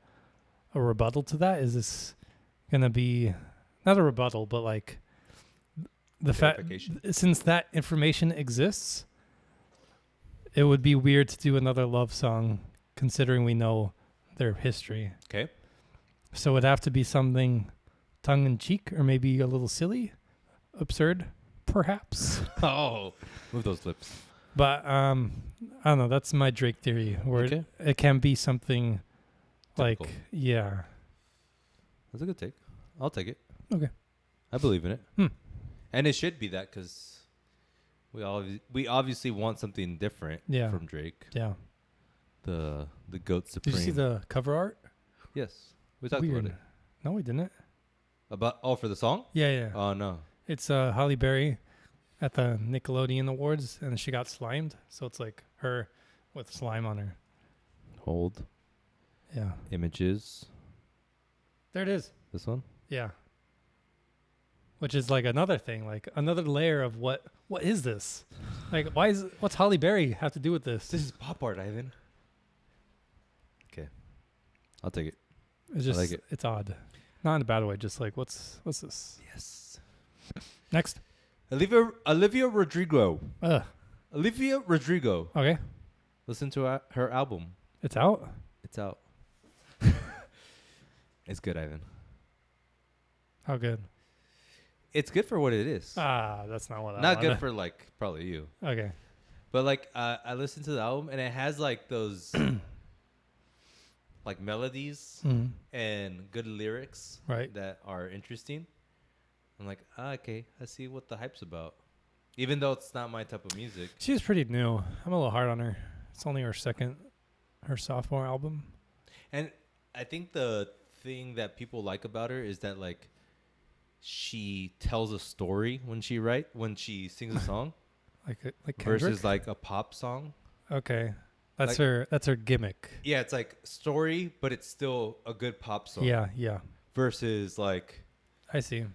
rebuttal to that? Is this going to be not a rebuttal, but like the fact since that information exists, it would be weird to do another love song considering we know their history. Okay. So it'd have to be something tongue in cheek or maybe a little silly, absurd, perhaps. Oh, move those lips. But I don't know. That's my Drake theory, where Okay. it can be something Typical. like, yeah. That's a good take. I'll take it. Okay. I believe in it. Hmm. And it should be that because we obviously want something different Yeah. from Drake. Yeah. The GOAT Supreme. Did you see the cover art? Yes. We talked Weird. about it. No, we didn't. For the song? Yeah, yeah. Oh, no. It's Halle Berry at the Nickelodeon Awards, and she got slimed. So it's like her with slime on her. Hold. Yeah. Images. There it is. This one? Yeah. Which is like another thing, like another layer of what is this? Like, what's Halle Berry have to do with this? This is pop art, Ivan. Okay. I'll take it. It's just, like it. It's odd. Not in a bad way, just like, what's this? Yes. Next. Olivia Rodrigo. Ugh. Olivia Rodrigo. Okay. Listen to her album. It's out? It's out. It's good, Ivan. How good? It's good for what it is. That's not what I Not wanted. good for like probably you. Okay. But like I listened to the album and it has like those like melodies Mhm. and good lyrics Right. that are interesting. I'm like, okay, I see what the hype's about. Even though it's not my type of music. She's pretty new. I'm a little hard on her. It's only her sophomore album. And I think the thing that people like about her is that like she tells a story when she sings a song Like Kendrick? versus like a pop song. Okay. That's like- her gimmick. Yeah, it's like story, but it's still a good pop song. Yeah, yeah. Versus like I see.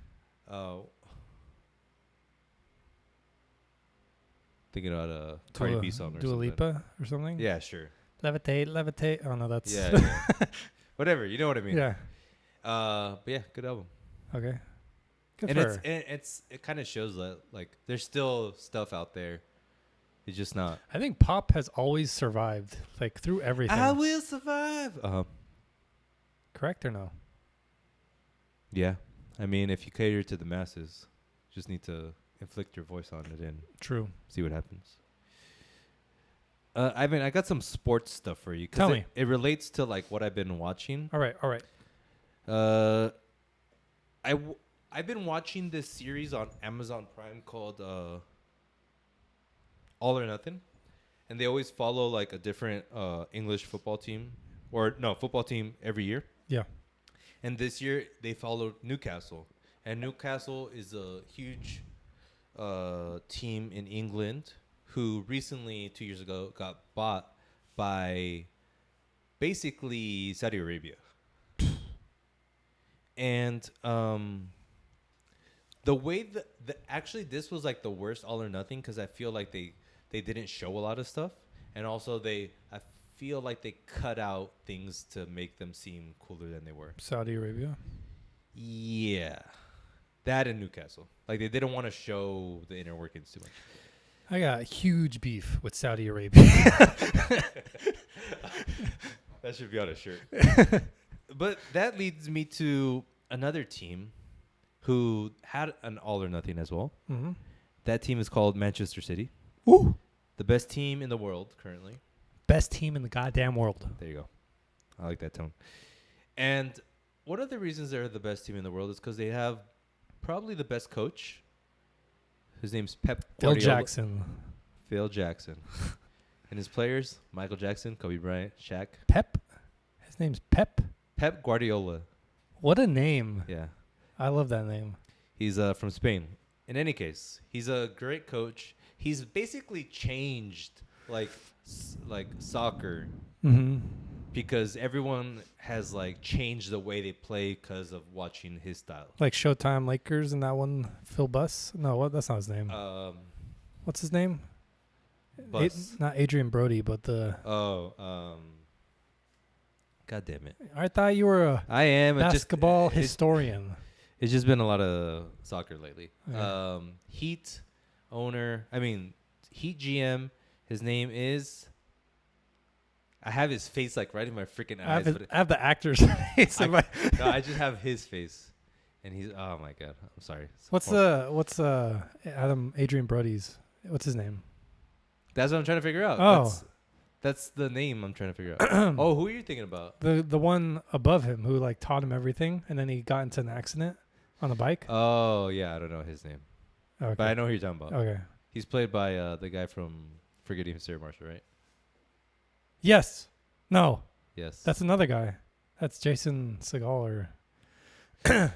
thinking about a Cardi B song or Dua something. Lipa or something? Yeah, sure. Levitate. Oh, no, that's... Yeah. Whatever, you know what I mean. Yeah. But yeah, good album. Okay. Good And for her. it kind of shows that like there's still stuff out there. It's just not. I think pop has always survived, like, through everything. I will survive. Correct or no? Yeah. I mean, if you cater to the masses, just need to inflict your voice on it and True. see what happens. Ivan, I got some sports stuff for you. Tell me. It relates to like what I've been watching. All right. I've been watching this series on Amazon Prime called All or Nothing, and they always follow like a different English football team football team every year. Yeah. And this year they followed Newcastle, and Newcastle is a huge team in England who recently 2 years ago got bought by basically Saudi Arabia. And the way actually this was like the worst All or Nothing because I feel like they didn't show a lot of stuff, and also I feel like they cut out things to make them seem cooler than they were. Saudi Arabia. Yeah, that and Newcastle, like they didn't want to show the inner workings too much. I got huge beef with Saudi Arabia. That should be on a shirt. But that leads me to another team who had an All or Nothing as well. Mm-hmm. That team is called Manchester City. Woo! The best team in the world currently. Best team in the goddamn world. There you go. I like that tone. And one of the reasons they're the best team in the world is because they have probably the best coach. His name's Pep Guardiola. Phil Jackson. Phil Jackson. And his players, Michael Jackson, Kobe Bryant, Shaq. Pep? His name's Pep? Pep Guardiola. What a name. Yeah. I love that name. He's from Spain. In any case, he's a great coach. He's basically changed like soccer Mm-hmm. because everyone has like changed the way they play because of watching his style. Like Showtime Lakers and that one, Phil Buss? No, what? That's not his name. What's his name? Buss. Not Adrian Brody, but the... God damn it. I thought you were I am basketball historian. It's just been a lot of soccer lately. Okay. Heat GM. His name is... I have his face like right in my freaking eyes. I have the actor's face. No, I just have his face. And he's... Oh, my God. I'm sorry. What's Adrian Brody's? What's his name? That's what I'm trying to figure out. Oh. That's the name I'm trying to figure out. Oh, who are you thinking about? The one above him who like taught him everything, and then he got into an accident on a bike. Oh, yeah, I don't know his name. Okay. But I know who you're talking about. Okay. He's played by the guy from Forgetting Sarah Marshall, right? Yes. No. Yes. That's another guy. That's Jason Segel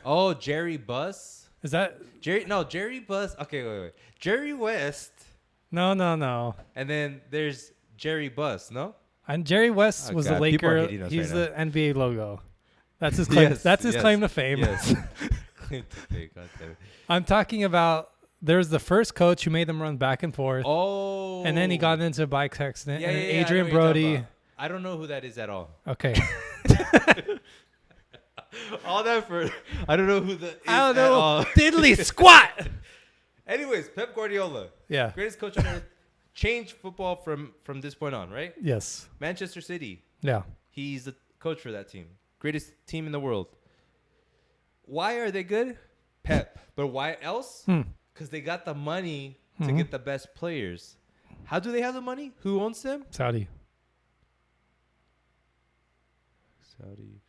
Oh, Jerry Buss? is that? Jerry Buss. Okay, wait. Jerry West. No. And then there's Jerry Buss, no? And Jerry West was the God, people are Laker. hating us He's right the NBA logo. That's his claim. Yes, That's his yes, claim to fame. Yes. Claim to fame, God damn it. I'm talking about. There's the first coach who made them run back and forth. Oh. And then he got into a bike accident. Yeah, and yeah, then yeah, Adrian I know what you're talking Brody. about. I don't know who that is at all. Okay. All that for I don't know who the is I don't at know. all. Diddly squat. Anyways, Pep Guardiola, Yeah. greatest coach on earth, changed football from this point on, right? Yes. Manchester City, Yeah. he's the coach for that team. Greatest team in the world. Why are they good? Pep. But why else? Because they got the money to get the best players. How do they have the money? Who owns them? Saudi. Saudi.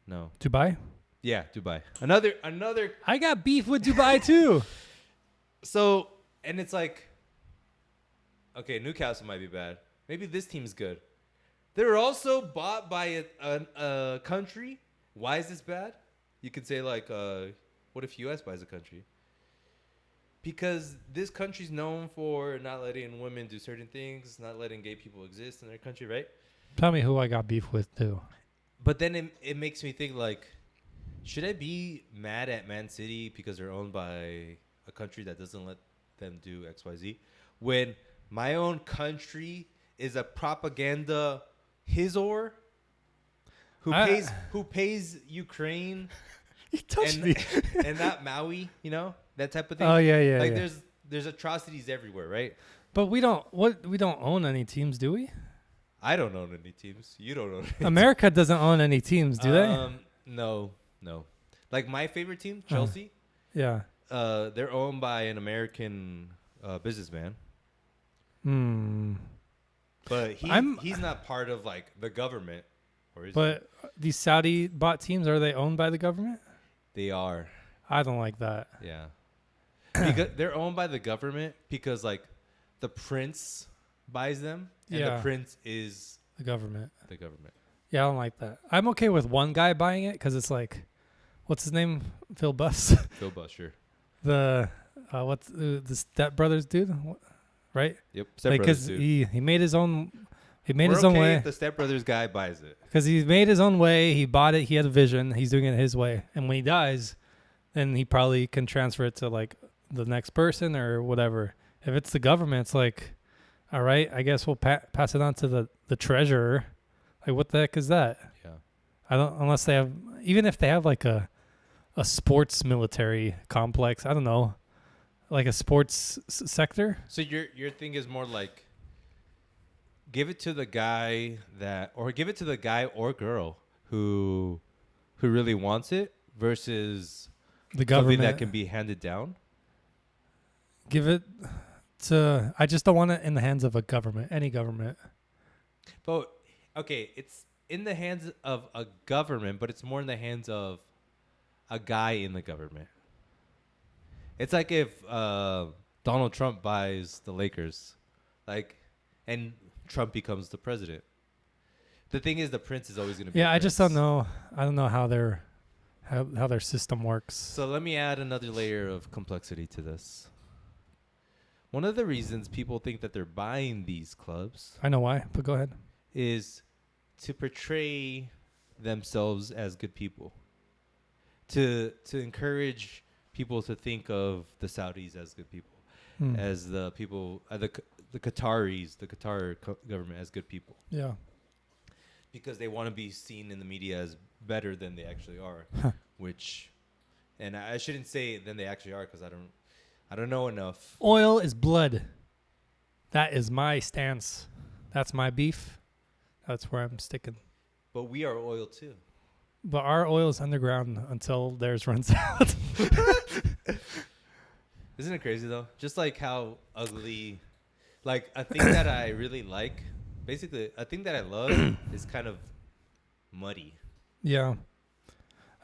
No. Dubai. Yeah, Dubai. Another. I got beef with Dubai too. So, and it's like, okay, Newcastle might be bad. Maybe this team's good. They're also bought by a country. Why is this bad? You could say like, what if U.S. buys a country? Because this country's known for not letting women do certain things, not letting gay people exist in their country, right? Tell me who I got beef with too. But then it makes me think like, should I be mad at Man City because they're owned by a country that doesn't let them do XYZ when my own country is a propaganda whore who pays Ukraine You touched me. and not Maui, you know, that type of thing. Oh yeah. Like yeah. there's atrocities everywhere, right? But we don't own any teams, do we? I don't own any teams. You don't own any America doesn't own any teams, do they? No. Like my favorite team, Chelsea. Yeah. They're owned by an American businessman. But he's not part of like the government, or is But these Saudi bought teams, are they owned by the government? They are. I don't like that. Yeah. Because they're owned by the government because like the prince buys them and the prince is The government. the government. Yeah, I don't like that. I'm okay with one guy buying it because it's like, what's his name? Phil Buss. Phil Busher. The what's the Step Brothers dude, right? Yep. Step Like Brothers, dude. he made his own. He made We're his own okay way if the Step Brothers guy buys it. because he made his own way. He bought it. He had a vision. He's doing it his way. And when he dies, then he probably can transfer it to like the next person or whatever. If it's the government, it's like, all right, I guess we'll pass it on to the treasurer. Like, what the heck is that? Yeah. I don't, unless they have, even if they have like a sports military complex, I don't know, like a sports sector. So your thing is more like give it to the guy give it to the guy or girl who really wants it versus The government something that can be handed down. give it to. I just don't want it in the hands of a government, any government. But okay, it's in the hands of a government, but it's more in the hands of a guy in the government. It's like if Donald Trump buys the Lakers, and Trump becomes the president. The thing is, the prince is always going to be. Yeah, the I just don't prince. know. I don't know how their system works. So let me add another layer of complexity to this. One of the reasons people think that they're buying these clubs I know why, but go ahead. is to portray themselves as good people. To encourage people to think of the Saudis as good people, as the people, the Qataris, the Qatar government as good people. Yeah. Because they want to be seen in the media as better than they actually are, and I shouldn't say than they actually are because I don't know enough. Oil is blood. That is my stance. That's my beef. That's where I'm sticking. But we are oil too. But our oil is underground until theirs runs out. Isn't it crazy though? Just like how ugly, Like a thing that I really like, basically a thing that I love is kind of muddy. Yeah.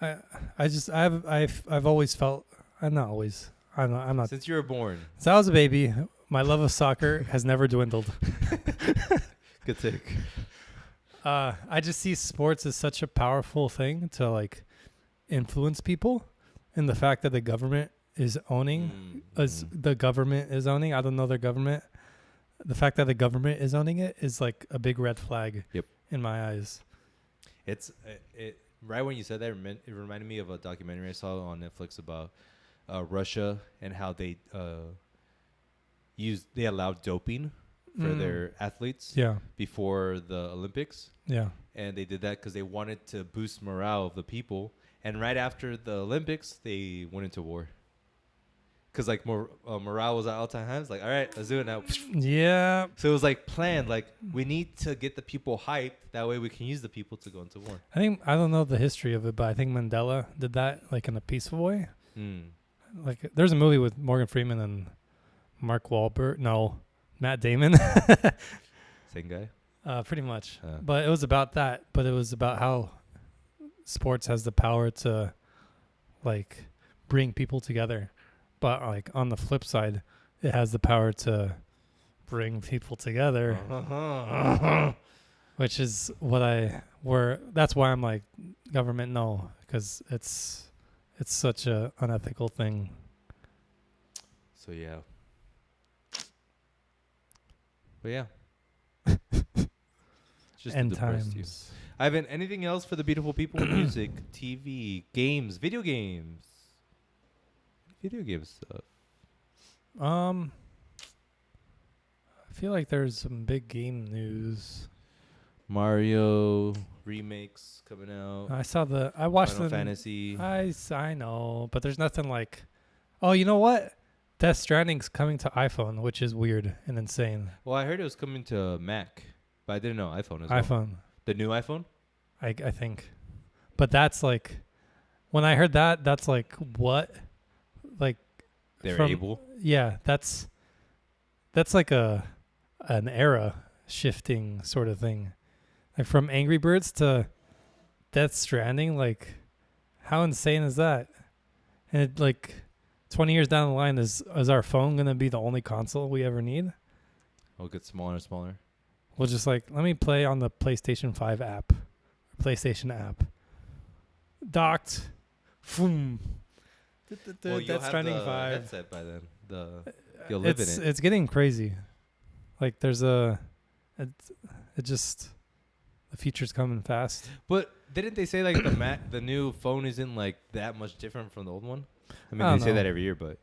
I've always felt, I'm not always, I'm not. Since you were born. Since I was a baby, my love of soccer has never dwindled. Good take. I just see sports as such a powerful thing to like influence people, and the fact that the government is owning, the government is owning. I don't know their government. The fact that the government is owning it is like a big red flag. Yep. In my eyes. It's right when you said that, it reminded me of a documentary I saw on Netflix about Russia and how they allowed doping for their athletes before the Olympics. Yeah. And they did that because they wanted to boost morale of the people. And right after the Olympics, they went into war. Because like morale was at all-time highs. Like, all right, let's do it now. Yeah. So it was like planned. Like, we need to get the people hyped. That way we can use the people to go into war. I don't know the history of it, but I think Mandela did that like in a peaceful way. Like there's a movie with Morgan Freeman and Mark Wahlberg. No, Matt Damon. Same guy? Pretty much. But it was about that. But it was about how sports has the power to like bring people together. But like on the flip side, it has the power to bring people together, which is that's why I'm like, government, no, because it's such a unethical thing. So yeah. But yeah. Just End times. Ivan, anything else for the beautiful people? Music, TV, games, video games. Video game stuff. I feel like there's some big game news. Mario remakes coming out. I watched Final Fantasy. I know, but there's nothing like. Oh, you know what? Death Stranding's coming to iPhone, which is weird and insane. Well, I heard it was coming to Mac, but I didn't know iPhone as well. iPhone. The new iPhone? I think. But that's like, when I heard that, that's like, what? Like they're able? Yeah, that's like an era shifting sort of thing. Like from Angry Birds to Death Stranding, like how insane is that? And it, like 20 years down the line, is our phone going to be the only console we ever need? It'll get smaller and smaller. We'll just like, let me play on the PlayStation 5 app. Or PlayStation app. Docked. Boom. Well, you'll Death Stranding have the 5 headset by then. You'll live in it. It's getting crazy. Like there's the future's coming fast. But didn't they say like the new phone isn't like that much different from the old one? I mean, they say that every year, but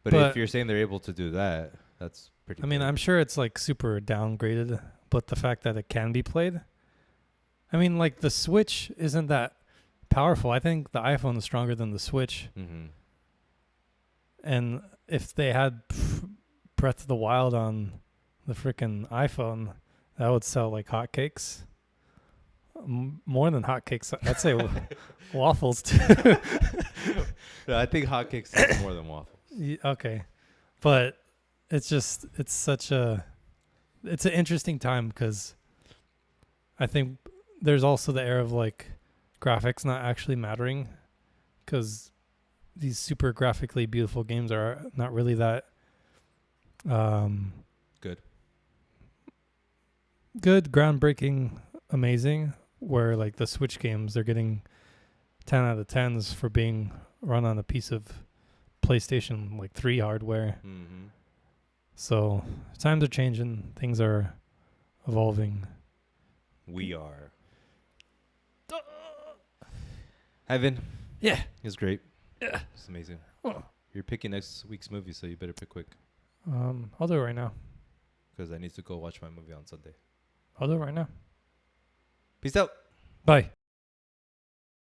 if you're saying they're able to do that, that's pretty. I mean, I'm sure it's like super downgraded, but the fact that it can be played. I mean, like the Switch isn't that powerful. I think the iPhone is stronger than the Switch. Mm-hmm. And if they had Breath of the Wild on the freaking iPhone, that would sell like hotcakes. More than hotcakes, I'd say waffles too. No, I think hotcakes is more than waffles. Okay, but it's an interesting time because I think there's also the air of like graphics not actually mattering, because these super graphically beautiful games are not really that good, groundbreaking, amazing, where like the Switch games, they're getting 10 out of 10s for being run on a piece of PlayStation like 3 hardware. Mm-hmm. So times are changing, things are evolving. We are. Ivan. Yeah. It's great. Yeah. It's amazing. Oh. You're picking next week's movie, so you better pick quick. I'll do it right now. Because I need to go watch my movie on Sunday. I'll do it right now. Peace out. Bye.